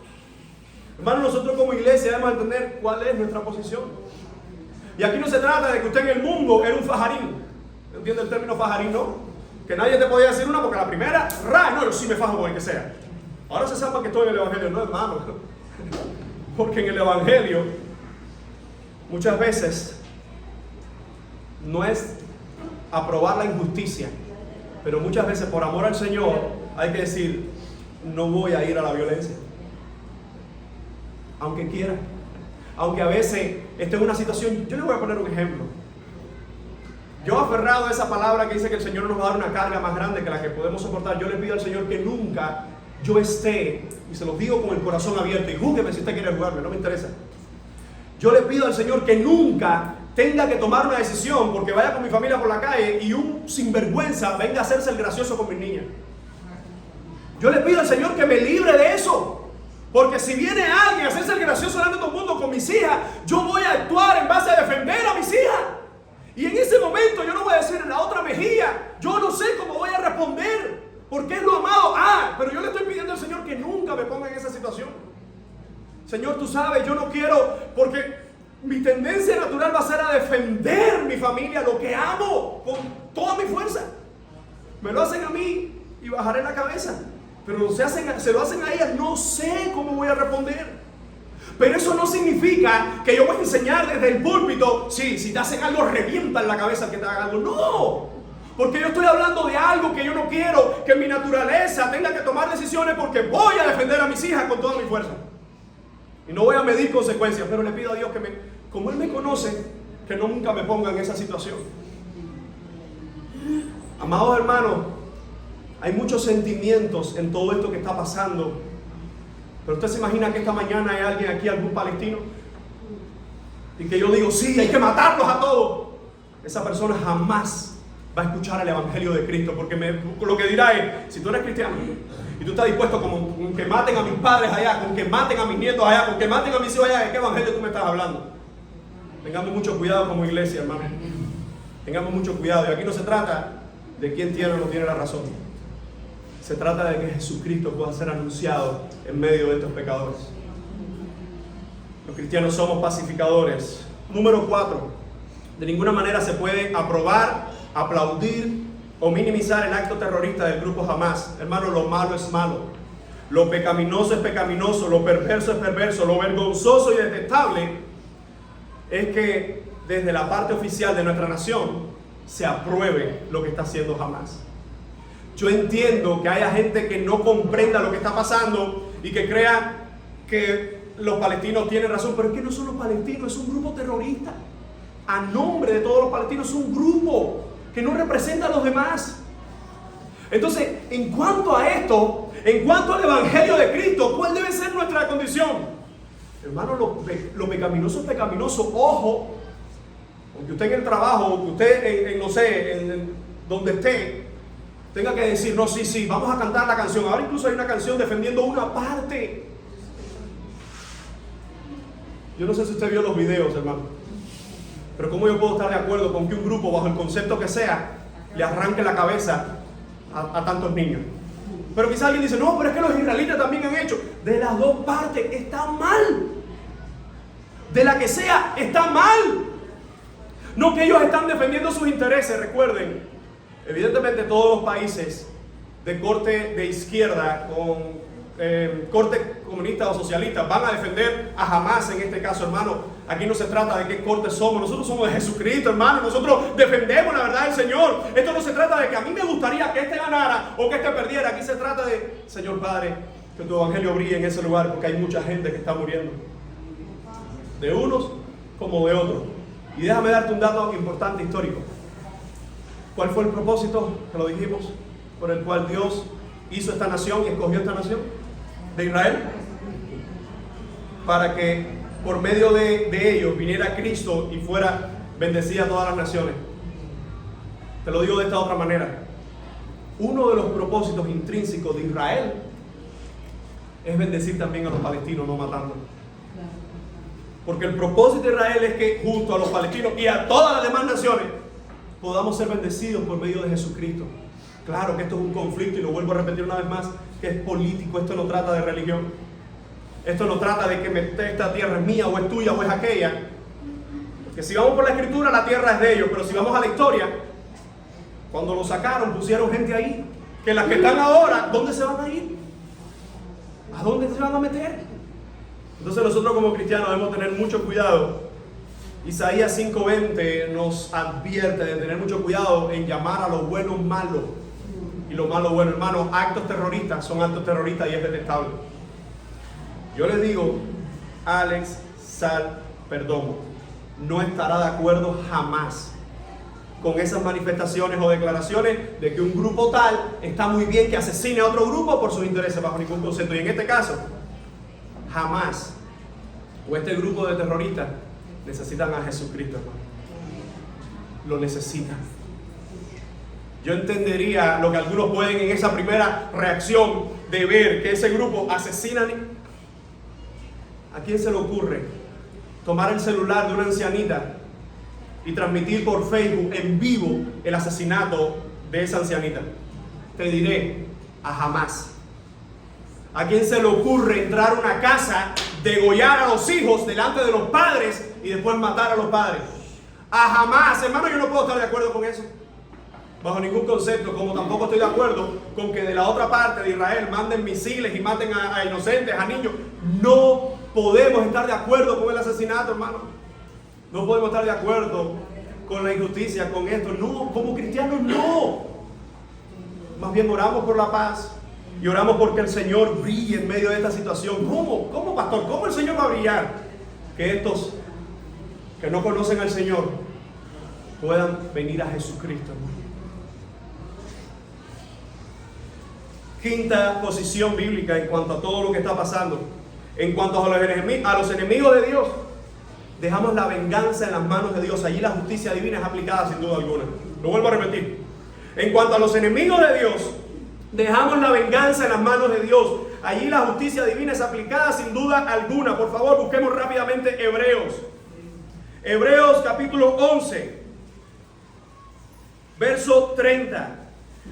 [SPEAKER 1] Hermanos, nosotros como iglesia debemos entender cuál es nuestra posición. Y aquí no se trata de que usted en el mundo era un fajarín. ¿Entiende el término fajarín, no? Que nadie te podía decir una porque la primera, no, yo sí me fajo con el que sea. Ahora se sabe que estoy en el evangelio, no, hermano. Porque en el evangelio muchas veces no es aprobar la injusticia, pero muchas veces por amor al Señor hay que decir, no voy a ir a la violencia. Aunque quiera. Aunque a veces esté en una situación, yo le voy a poner un ejemplo. Yo aferrado a esa palabra que dice que el Señor nos va a dar una carga más grande que la que podemos soportar, yo le pido al Señor que nunca yo esté, y se los digo con el corazón abierto, y júgueme si usted quiere jugarme, no me interesa. Yo le pido al Señor que nunca tenga que tomar una decisión porque vaya con mi familia por la calle y un sinvergüenza venga a hacerse el gracioso con mis niñas. Yo le pido al Señor que me libre de eso. Porque si viene alguien a hacerse el gracioso delante de todo el mundo con mis hijas, yo voy a actuar en base a defender a mis hijas. Y en ese momento yo no voy a decir en la otra mejilla, yo no sé cómo voy a responder, porque es lo amado. Pero yo le estoy pidiendo al Señor que nunca me ponga en esa situación. Señor, tú sabes, yo no quiero, porque mi tendencia natural va a ser a defender mi familia, lo que amo, con toda mi fuerza. Me lo hacen a mí y bajaré la cabeza. Pero se lo hacen a ellas, no sé cómo voy a responder. Pero eso no significa que yo voy a enseñar desde el púlpito, sí, si te hacen algo, revienta en la cabeza que te haga algo. No, porque yo estoy hablando de algo que yo no quiero, que mi naturaleza tenga que tomar decisiones porque voy a defender a mis hijas con toda mi fuerza. Y no voy a medir consecuencias, pero le pido a Dios que como Él me conoce, que nunca me ponga en esa situación. Amados hermanos, hay muchos sentimientos en todo esto que está pasando. Pero usted se imagina que esta mañana hay alguien aquí, algún palestino, y que yo digo, sí, hay que matarlos a todos. Esa persona jamás va a escuchar el evangelio de Cristo, porque lo que dirá es, si tú eres cristiano y tú estás dispuesto con que maten a mis padres allá, con que maten a mis nietos allá, con que maten a mis hijos allá, ¿de qué evangelio tú me estás hablando? Tengamos mucho cuidado como iglesia, hermano. Tengamos mucho cuidado. Y aquí no se trata de quién tiene o no tiene la razón. Se trata de que Jesucristo pueda ser anunciado en medio de estos pecadores. Los cristianos somos pacificadores. Número 4. De ninguna manera se puede aprobar, aplaudir o minimizar el acto terrorista del grupo Hamás. Hermano, lo malo es malo. Lo pecaminoso es pecaminoso. Lo perverso es perverso. Lo vergonzoso y detestable es que desde la parte oficial de nuestra nación se apruebe lo que está haciendo Hamás. Yo entiendo que haya gente que no comprenda lo que está pasando y que crea que los palestinos tienen razón, pero es que no son los palestinos, es un grupo terrorista. A nombre de todos los palestinos, es un grupo que no representa a los demás. Entonces, en cuanto a esto, en cuanto al evangelio de Cristo, ¿cuál debe ser nuestra condición? Hermano, lo pecaminoso es pecaminoso. Ojo, porque usted en el trabajo, que usted no sé, en donde esté, tenga que decir, no, sí, vamos a cantar la canción. Ahora incluso hay una canción defendiendo una parte. Yo no sé si usted vio los videos, hermano, pero ¿cómo yo puedo estar de acuerdo con que un grupo, bajo el concepto que sea, le arranque la cabeza a tantos niños? Pero quizá alguien dice, no, pero es que los israelitas también han hecho. De las dos partes está mal. De la que sea, está mal. No que ellos están defendiendo sus intereses, recuerden. Evidentemente todos los países de corte de izquierda, con corte comunista o socialista van a defender a Hamas en este caso, hermano. Aquí no se trata de qué corte somos. Nosotros somos de Jesucristo, hermano. Nosotros defendemos la verdad del Señor. Esto no se trata de que a mí me gustaría que este ganara o que este perdiera. Aquí se trata de, Señor Padre, que tu evangelio brille en ese lugar, porque hay mucha gente que está muriendo, de unos como de otros. Y déjame darte un dato importante histórico. ¿Cuál fue el propósito, que lo dijimos, por el cual Dios hizo esta nación y escogió esta nación de Israel? Para que por medio de ellos viniera Cristo y fuera bendecida a todas las naciones. Te lo digo de esta otra manera. Uno de los propósitos intrínsecos de Israel es bendecir también a los palestinos, no matándolos. Porque el propósito de Israel es que junto a los palestinos y a todas las demás naciones podamos ser bendecidos por medio de Jesucristo. Claro que esto es un conflicto, y lo vuelvo a repetir una vez más, que es político. Esto no trata de religión. Esto no trata de que esta tierra es mía o es tuya o es aquella. Porque si vamos por la escritura, la tierra es de ellos. Pero si vamos a la historia, cuando lo sacaron, pusieron gente ahí. Que las que están ahora, ¿dónde se van a ir? ¿A dónde se van a meter? Entonces nosotros como cristianos debemos tener mucho cuidado. Isaías 5:20 nos advierte de tener mucho cuidado en llamar a lo bueno malo y lo malo bueno. Hermanos, actos terroristas son actos terroristas y es detestable. Yo le digo, Alex Sal Perdomo no estará de acuerdo jamás con esas manifestaciones o declaraciones de que un grupo tal está muy bien que asesine a otro grupo por sus intereses, bajo ningún concepto. Y en este caso, jamás, o este grupo de terroristas necesitan a Jesucristo, hermano. Lo necesitan. Yo entendería lo que algunos pueden en esa primera reacción de ver que ese grupo asesina. ¿A quién se le ocurre tomar el celular de una ancianita y transmitir por Facebook en vivo el asesinato de esa ancianita? Te diré, a Hamas. ¿A quién se le ocurre entrar a una casa, degollar a los hijos delante de los padres y después matar a los padres? A Hamas, hermano. Yo no puedo estar de acuerdo con eso, bajo ningún concepto, como tampoco estoy de acuerdo con que de la otra parte de Israel manden misiles y maten a inocentes, a niños. No podemos estar de acuerdo con el asesinato, hermano. No podemos estar de acuerdo con la injusticia, con esto. No, como cristianos no. Más bien oramos por la paz y oramos porque el Señor brille en medio de esta situación. ¿Cómo, pastor? ¿Cómo el Señor va a brillar? Que estos que no conocen al Señor puedan venir a Jesucristo, hermano. Quinta posición bíblica en cuanto a todo lo que está pasando. En cuanto a los enemigos de Dios, dejamos la venganza en las manos de Dios. Allí la justicia divina es aplicada sin duda alguna. Lo vuelvo a repetir. En cuanto a los enemigos de Dios, dejamos la venganza en las manos de Dios. Allí la justicia divina es aplicada sin duda alguna. Por favor, busquemos rápidamente Hebreos. Hebreos capítulo 11, verso 30.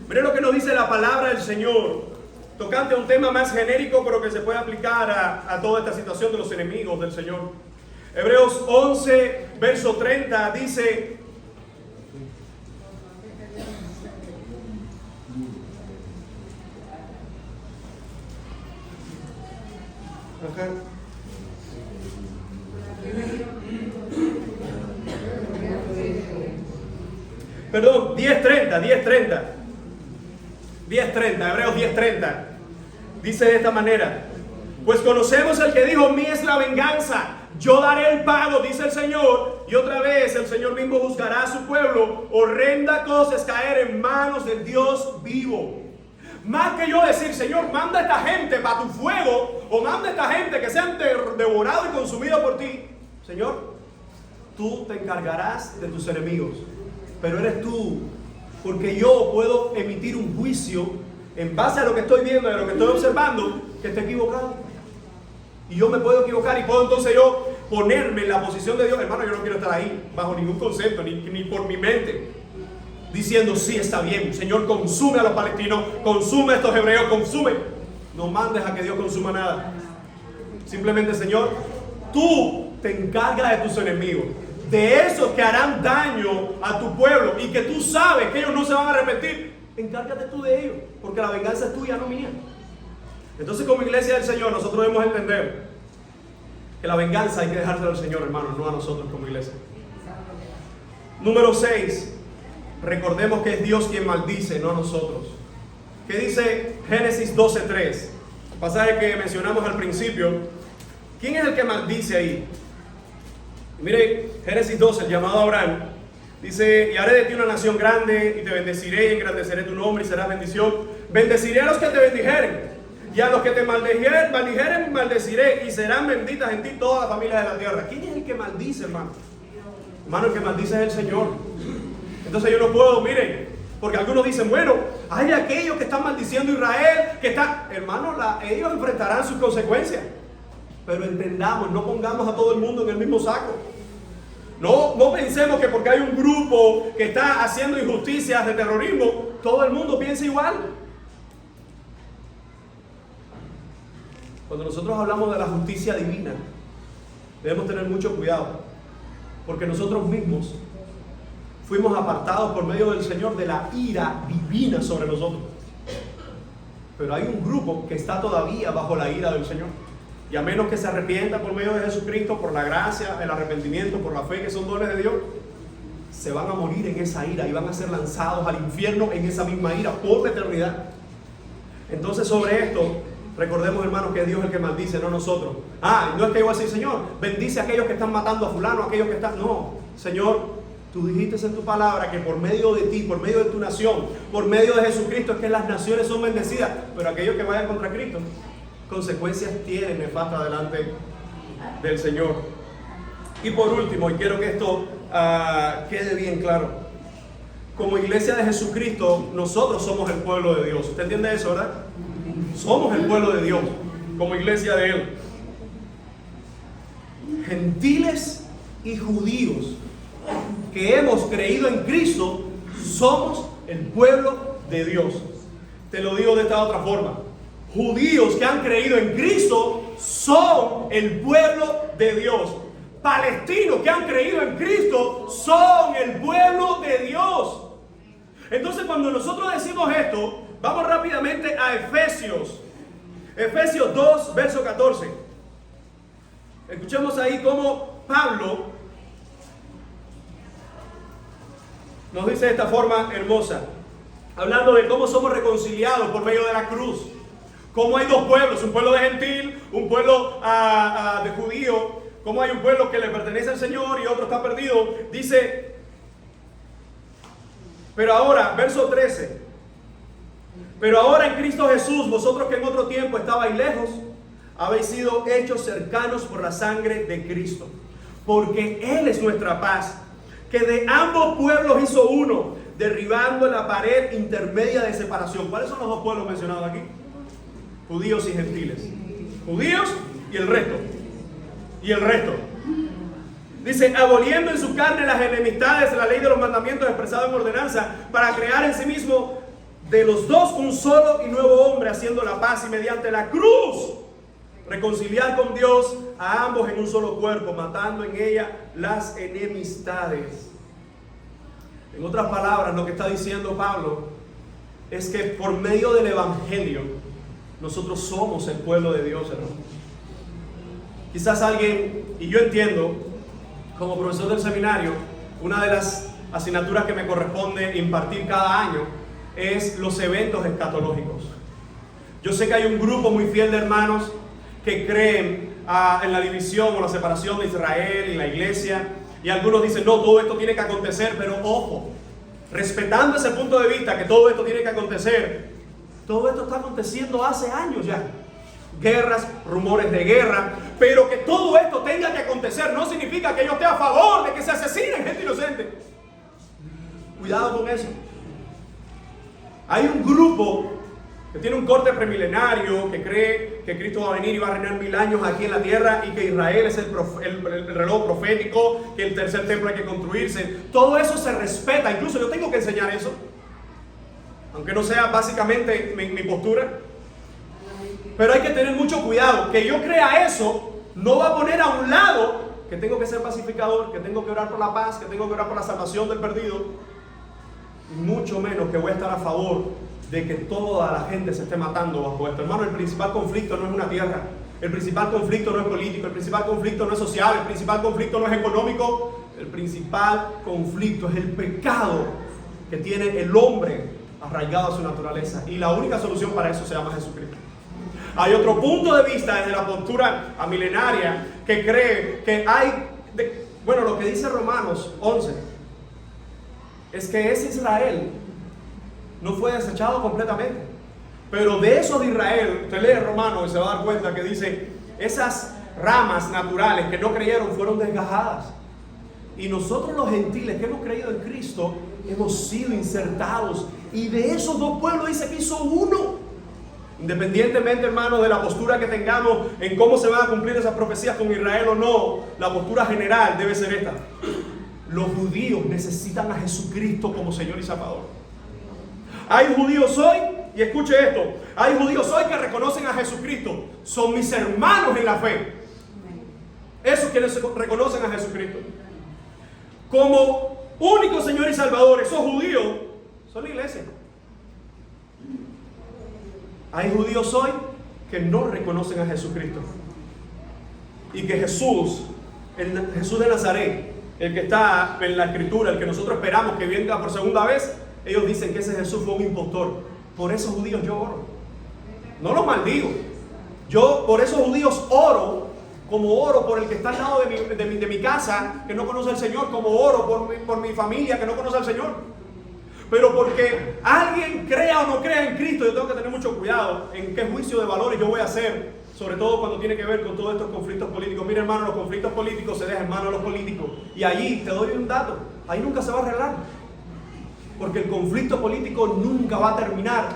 [SPEAKER 1] Miren lo que nos dice la palabra del Señor, tocante a un tema más genérico, pero que se puede aplicar a toda esta situación de los enemigos del Señor. Hebreos 11, verso 30 dice: Perdón, 10:30, Hebreos 10:30. Dice de esta manera: pues conocemos al que dijo, mía es la venganza, yo daré el pago, dice el Señor. Y otra vez el Señor mismo juzgará a su pueblo. Horrenda cosa es caer en manos del Dios vivo. Más que yo decir, Señor, manda a esta gente para tu fuego, o manda a esta gente que sean devorados y consumidos por ti. Señor, tú te encargarás de tus enemigos, pero eres tú, porque yo puedo emitir un juicio en base a lo que estoy viendo, a lo que estoy observando, que esté equivocado. Y yo me puedo equivocar y puedo entonces yo ponerme en la posición de Dios. Hermano, yo no quiero estar ahí bajo ningún concepto, ni por mi mente, diciendo, sí, está bien, Señor, consume a los palestinos, consume a estos hebreos, consume. No mandes a que Dios consuma nada. Simplemente, Señor, tú te encargas de tus enemigos, de esos que harán daño a tu pueblo y que tú sabes que ellos no se van a arrepentir. Encárgate tú de ellos, porque la venganza es tuya, no mía. Entonces, como iglesia del Señor, nosotros debemos entender que la venganza hay que dejársela al Señor, hermanos, no a nosotros como iglesia. Número 6, recordemos que es Dios quien maldice, no nosotros. ¿Qué dice Génesis 12:3? El pasaje que mencionamos al principio. ¿Quién es el que maldice ahí? Mire, Génesis 12, el llamado a Abraham. Dice, y haré de ti una nación grande, y te bendeciré, y engrandeceré tu nombre, y serás bendición. Bendeciré a los que te bendijeren, y a los que te maldijeren, maldeciré, y serán benditas en ti todas las familias de la tierra. ¿Quién es el que maldice, hermano? Hermano, el que maldice es el Señor. Entonces yo no puedo, miren, porque algunos dicen, bueno, hay aquellos que están maldiciendo a Israel, que están, hermano, ellos enfrentarán sus consecuencias. Pero entendamos, no pongamos a todo el mundo en el mismo saco. No pensemos que porque hay un grupo que está haciendo injusticias de terrorismo, todo el mundo piensa igual. Cuando nosotros hablamos de la justicia divina, debemos tener mucho cuidado, porque nosotros mismos fuimos apartados por medio del Señor de la ira divina sobre nosotros. Pero hay un grupo que está todavía bajo la ira del Señor. Y a menos que se arrepienta por medio de Jesucristo, por la gracia, el arrepentimiento, por la fe, que son dones de Dios, se van a morir en esa ira y van a ser lanzados al infierno en esa misma ira por la eternidad. Entonces, sobre esto, recordemos, hermanos, que es Dios el que maldice, no nosotros. No es que yo voy a decir, Señor, bendice a aquellos que están matando a fulano, a aquellos que están... No, Señor, tú dijiste en tu palabra que por medio de ti, por medio de tu nación, por medio de Jesucristo es que las naciones son bendecidas. Pero aquellos que vayan contra Cristo, consecuencias tienen nefastas delante del Señor. Y por último, y quiero que esto quede bien claro, como iglesia de Jesucristo, nosotros somos el pueblo de Dios. ¿Usted entiende eso, verdad? Somos el pueblo de Dios, como iglesia de Él. Gentiles y judíos que hemos creído en Cristo, somos el pueblo de Dios. Te lo digo de esta otra forma. Judíos que han creído en Cristo son el pueblo de Dios. Palestinos que han creído en Cristo son el pueblo de Dios. Entonces, cuando nosotros decimos esto, vamos rápidamente a Efesios. Efesios 2, verso 14. Escuchemos ahí cómo Pablo nos dice de esta forma hermosa, hablando de cómo somos reconciliados por medio de la cruz. Cómo hay dos pueblos, un pueblo de gentil, un pueblo de judío. Cómo hay un pueblo que le pertenece al Señor y otro está perdido. Dice, pero ahora, verso 13. Pero ahora en Cristo Jesús, vosotros que en otro tiempo estabais lejos, habéis sido hechos cercanos por la sangre de Cristo. Porque Él es nuestra paz, que de ambos pueblos hizo uno, derribando la pared intermedia de separación. ¿Cuáles son los dos pueblos mencionados aquí? Judíos y gentiles. Judíos y el resto. Y el resto. Dice, aboliendo en su carne las enemistades de la ley de los mandamientos expresados en ordenanza, para crear en sí mismo de los dos un solo y nuevo hombre, haciendo la paz y mediante la cruz reconciliar con Dios a ambos en un solo cuerpo, matando en ella las enemistades. En otras palabras, lo que está diciendo Pablo es que por medio del Evangelio nosotros somos el pueblo de Dios, hermano. Quizás alguien, y yo entiendo, como profesor del seminario, una de las asignaturas que me corresponde impartir cada año es los eventos escatológicos. Yo sé que hay un grupo muy fiel de hermanos que creen en la división o la separación de Israel y la iglesia, y algunos dicen, no, todo esto tiene que acontecer, pero ojo, respetando ese punto de vista que todo esto tiene que acontecer, todo esto está aconteciendo hace años ya. Guerras, rumores de guerra, pero que todo esto tenga que acontecer no significa que yo esté a favor de que se asesinen gente inocente. Cuidado con eso. Hay un grupo que tiene un corte premilenario, que cree que Cristo va a venir y va a reinar 1000 años aquí en la tierra, y que Israel es el reloj profético, que el tercer templo hay que construirse. Todo eso se respeta, incluso yo tengo que enseñar eso, aunque no sea básicamente mi postura. Pero hay que tener mucho cuidado. Que yo crea eso no va a poner a un lado que tengo que ser pacificador, que tengo que orar por la paz, que tengo que orar por la salvación del perdido, y mucho menos que voy a estar a favor de que toda la gente se esté matando bajo esto. Hermano, el principal conflicto no es una tierra. El principal conflicto no es político. El principal conflicto no es social. El principal conflicto no es económico. El principal conflicto es el pecado que tiene el hombre arraigado a su naturaleza. Y la única solución para eso se llama Jesucristo. Hay otro punto de vista desde la postura milenaria que cree que hay... lo que dice Romanos 11 es que ese Israel no fue desechado completamente. Pero de esos de Israel, usted lee Romanos y se va a dar cuenta que dice, esas ramas naturales que no creyeron fueron desgajadas. Y nosotros los gentiles que hemos creído en Cristo, hemos sido insertados. Y de esos dos pueblos dice que hizo uno. Independientemente, hermanos, de la postura que tengamos en cómo se van a cumplir esas profecías con Israel o no, la postura general debe ser esta. Los judíos necesitan a Jesucristo como Señor y Salvador. Hay judíos hoy, y escuche esto, hay judíos hoy que reconocen a Jesucristo. Son mis hermanos en la fe. Esos quienes reconocen a Jesucristo como único Señor y Salvador, esos judíos son la iglesia. Hay judíos hoy que no reconocen a Jesucristo. Y que Jesús de Nazaret, el que está en la Escritura, el que nosotros esperamos que venga por segunda vez, ellos dicen que ese Jesús fue un impostor. Por esos judíos yo oro. No los maldigo. Yo por esos judíos oro, como oro por el que está al lado de mi casa, que no conoce al Señor, como oro por mi familia que no conoce al Señor. Pero porque alguien crea o no crea en Cristo, yo tengo que tener mucho cuidado en qué juicio de valores yo voy a hacer, sobre todo cuando tiene que ver con todos estos conflictos políticos. Mira, hermano, los conflictos políticos se dejan en manos de los políticos. Y allí, te doy un dato, ahí nunca se va a arreglar. Porque el conflicto político nunca va a terminar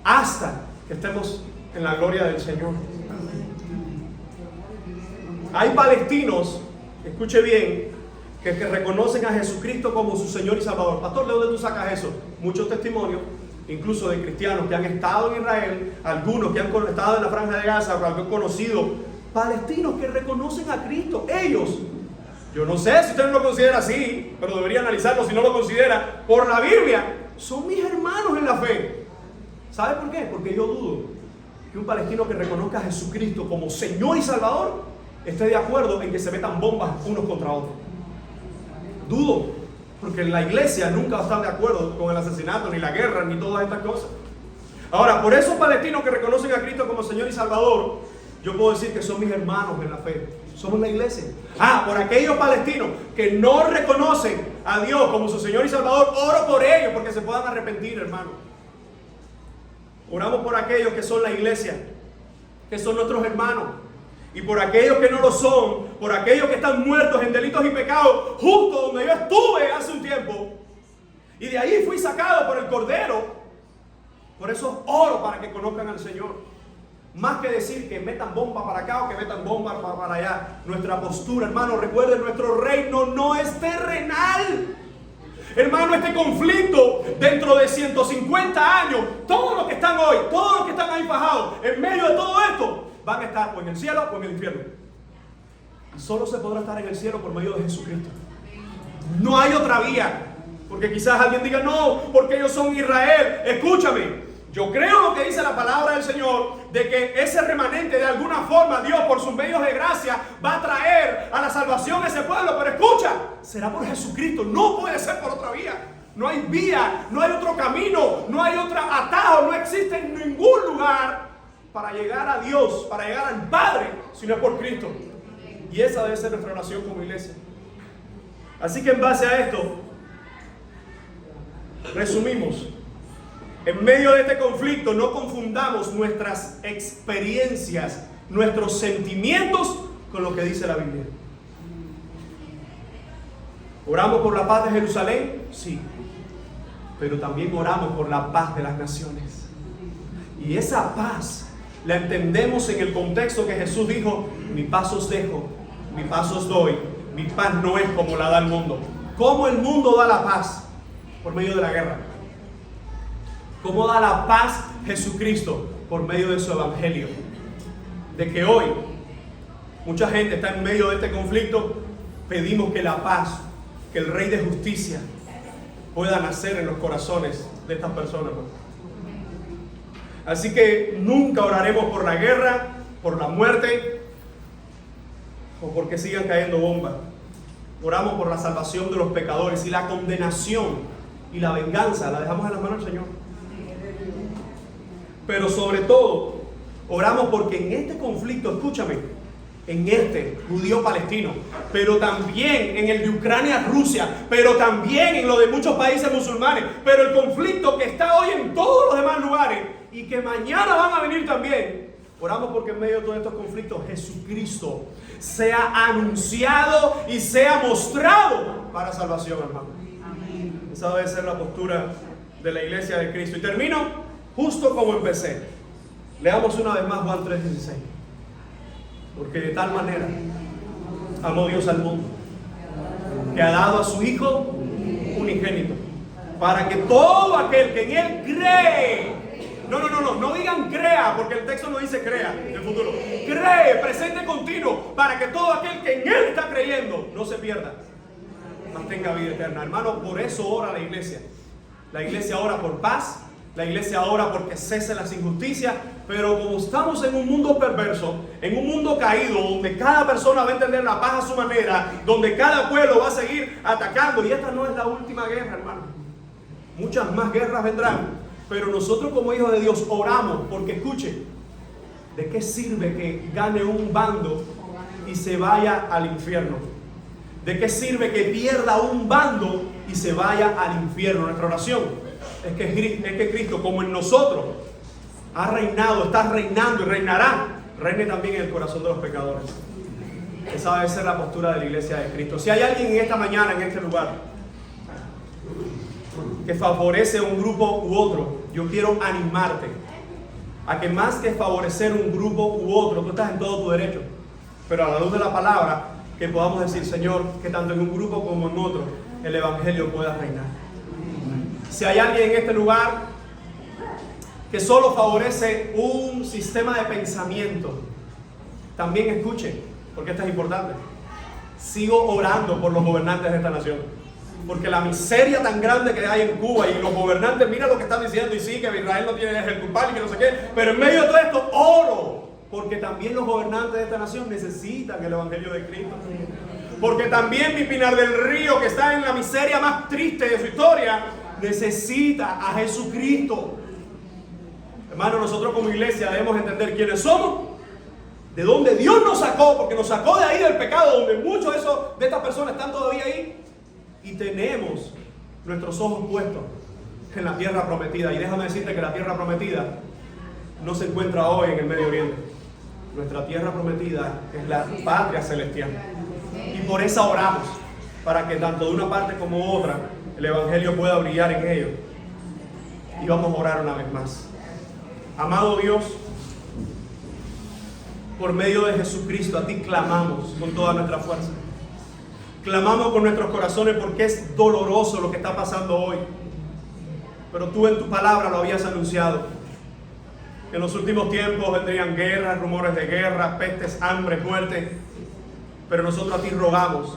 [SPEAKER 1] hasta que estemos en la gloria del Señor. Hay palestinos, escuche bien, que reconocen a Jesucristo como su Señor y Salvador. Pastor, ¿de dónde tú sacas eso? Muchos testimonios, incluso de cristianos que han estado en Israel, algunos que han estado en la Franja de Gaza, que han conocido palestinos que reconocen a Cristo. Ellos, yo no sé si usted no lo considera así, pero debería analizarlo si no lo considera, por la Biblia, son mis hermanos en la fe. ¿Sabe por qué? Porque yo dudo que un palestino que reconozca a Jesucristo como Señor y Salvador esté de acuerdo en que se metan bombas unos contra otros. Dudo, porque la iglesia nunca va a estar de acuerdo con el asesinato, ni la guerra, ni todas estas cosas. Ahora, por esos palestinos que reconocen a Cristo como Señor y Salvador, yo puedo decir que son mis hermanos en la fe. Somos la iglesia. Por aquellos palestinos que no reconocen a Dios como su Señor y Salvador, oro por ellos porque se puedan arrepentir, hermano. Oramos por aquellos que son la iglesia, que son nuestros hermanos. Y por aquellos que no lo son, por aquellos que están muertos en delitos y pecados, justo donde yo estuve hace un tiempo. Y de ahí fui sacado por el Cordero. Por eso oro para que conozcan al Señor. Más que decir que metan bomba para acá o que metan bomba para allá. Nuestra postura, hermano, recuerden, nuestro reino no es terrenal. Hermano, este conflicto dentro de 150 años, todos los que están hoy, todos los que están ahí fajados, en medio de todo esto, van a estar o en el cielo o en el infierno. Y solo se podrá estar en el cielo por medio de Jesucristo. No hay otra vía. Porque quizás alguien diga, no, porque ellos son Israel. Escúchame, yo creo lo que dice la palabra del Señor, de que ese remanente de alguna forma Dios por sus medios de gracia va a traer a la salvación a ese pueblo. Pero escucha, será por Jesucristo, no puede ser por otra vía. No hay vía, no hay otro camino, no hay otro atajo, no existe en ningún lugar para llegar a Dios, para llegar al Padre, si no es por Cristo. Y esa debe ser nuestra oración como iglesia. Así que en base a esto, resumimos. En medio de este conflicto no confundamos nuestras experiencias, nuestros sentimientos con lo que dice la Biblia. ¿Oramos por la paz de Jerusalén? Sí. Pero también oramos por la paz de las naciones. Y esa paz la entendemos en el contexto que Jesús dijo, mi paz os dejo, mi paz os doy, mi paz no es como la da el mundo. ¿Cómo el mundo da la paz? Por medio de la guerra. ¿Cómo da la paz Jesucristo? Por medio de su evangelio. De que hoy mucha gente está en medio de este conflicto, pedimos que la paz, que el Rey de Justicia pueda nacer en los corazones de estas personas. Así que nunca oraremos por la guerra, por la muerte o porque sigan cayendo bombas. Oramos por la salvación de los pecadores, y la condenación y la venganza la dejamos en las manos del Señor. Pero sobre todo, oramos porque en este conflicto, escúchame, en este judío-palestino, pero también en el de Ucrania-Rusia, pero también en lo de muchos países musulmanes, pero el conflicto que está hoy en todos los demás lugares y que mañana van a venir también, oramos porque en medio de todos estos conflictos Jesucristo sea anunciado y sea mostrado para salvación, hermano. Esa debe ser la postura de la iglesia de Cristo. Y termino justo como empecé. Leamos una vez más Juan 3:16. Porque de tal manera amó Dios al mundo, que ha dado a su Hijo unigénito, para que todo aquel que en Él cree, no digan crea, porque el texto no dice crea en el futuro, cree, presente continuo, para que todo aquel que en Él está creyendo no se pierda, mas tenga vida eterna. Hermano, por eso ora la iglesia. La iglesia ora por paz, la iglesia ora porque cesen las injusticias, pero como estamos en un mundo perverso, en un mundo caído, donde cada persona va a entender la paz a su manera, donde cada pueblo va a seguir atacando, y esta no es la última guerra, hermano. Muchas más guerras vendrán, pero nosotros como hijos de Dios oramos porque, escuche, ¿de qué sirve que gane un bando y se vaya al infierno? ¿De qué sirve que pierda un bando y se vaya al infierno? Nuestra oración es que Cristo, como en nosotros ha reinado, está reinando y reinará, reine también en el corazón de los pecadores. Esa debe ser la postura de la iglesia de Cristo. Si hay alguien en esta mañana, en este lugar, que favorece un grupo u otro, yo quiero animarte a que más que favorecer un grupo u otro, tú estás en todo tu derecho, pero a la luz de la palabra, que podamos decir, Señor, que tanto en un grupo como en otro, el Evangelio pueda reinar. Si hay alguien en este lugar que solo favorece un sistema de pensamiento, también escuche, porque esto es importante. Sigo orando por los gobernantes de esta nación, porque la miseria tan grande que hay en Cuba y los gobernantes, mira lo que están diciendo, y sí, que Israel no tiene el culpable y que no sé qué, pero en medio de todo esto oro, porque también los gobernantes de esta nación necesitan el Evangelio de Cristo. Porque también mi Pinar del Río, que está en la miseria más triste de su historia, necesita a Jesucristo. Hermano, nosotros como iglesia debemos entender quiénes somos, de dónde Dios nos sacó, porque nos sacó de ahí del pecado, donde muchos de estas personas están todavía ahí, y tenemos nuestros ojos puestos en la tierra prometida. Y déjame decirte que la tierra prometida no se encuentra hoy en el Medio Oriente. Nuestra tierra prometida es la patria celestial, y por esa oramos, para que tanto de una parte como otra el Evangelio pueda brillar en ellos. Y vamos a orar una vez más. Amado Dios, por medio de Jesucristo, a ti clamamos con toda nuestra fuerza. Clamamos con nuestros corazones porque es doloroso lo que está pasando hoy. Pero tú en tu palabra lo habías anunciado, que en los últimos tiempos vendrían guerras, rumores de guerra, pestes, hambre, muerte. Pero nosotros a ti rogamos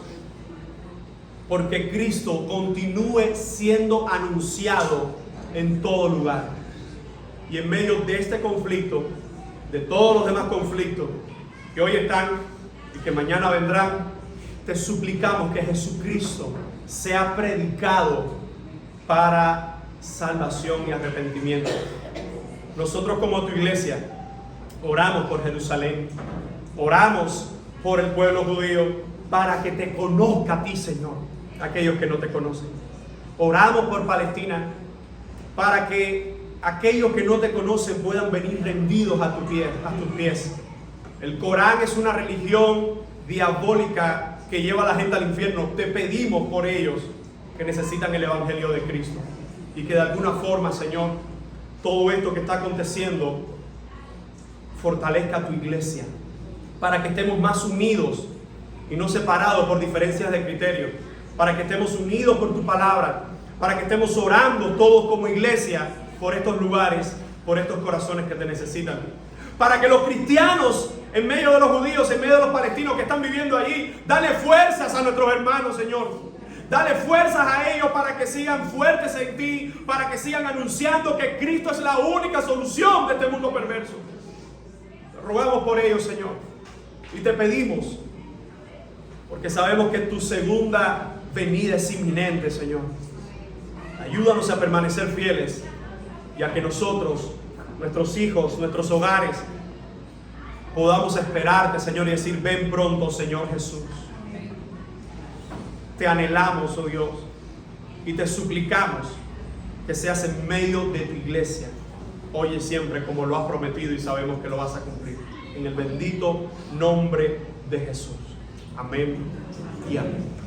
[SPEAKER 1] porque Cristo continúe siendo anunciado en todo lugar. Y en medio de este conflicto, de todos los demás conflictos que hoy están y que mañana vendrán, te suplicamos que Jesucristo sea predicado para salvación y arrepentimiento. Nosotros como tu iglesia oramos por Jerusalén, oramos por el pueblo judío, para que te conozca a ti, Señor, aquellos que no te conocen. Oramos por Palestina, para que aquellos que no te conocen puedan venir rendidos a tus pies. El Corán es una religión diabólica que lleva a la gente al infierno. Te pedimos por ellos que necesitan el Evangelio de Cristo, y que de alguna forma, Señor, todo esto que está aconteciendo fortalezca a tu iglesia, para que estemos más unidos y no separados por diferencias de criterio, para que estemos unidos por tu palabra, para que estemos orando todos como iglesia por estos lugares, por estos corazones que te necesitan, para que los cristianos, en medio de los judíos, en medio de los palestinos que están viviendo allí, dale fuerzas a nuestros hermanos, Señor. Dale fuerzas a ellos para que sigan fuertes en ti, para que sigan anunciando que Cristo es la única solución de este mundo perverso. Te rogamos por ellos, Señor, y te pedimos, porque sabemos que tu segunda venida es inminente, Señor. Ayúdanos a permanecer fieles y a que nosotros, nuestros hijos, nuestros hogares, podamos esperarte, Señor, y decir: ven pronto, Señor Jesús. Te anhelamos, oh Dios, y te suplicamos que seas en medio de tu iglesia, hoy y siempre, como lo has prometido y sabemos que lo vas a cumplir. En el bendito nombre de Jesús. Amén y amén.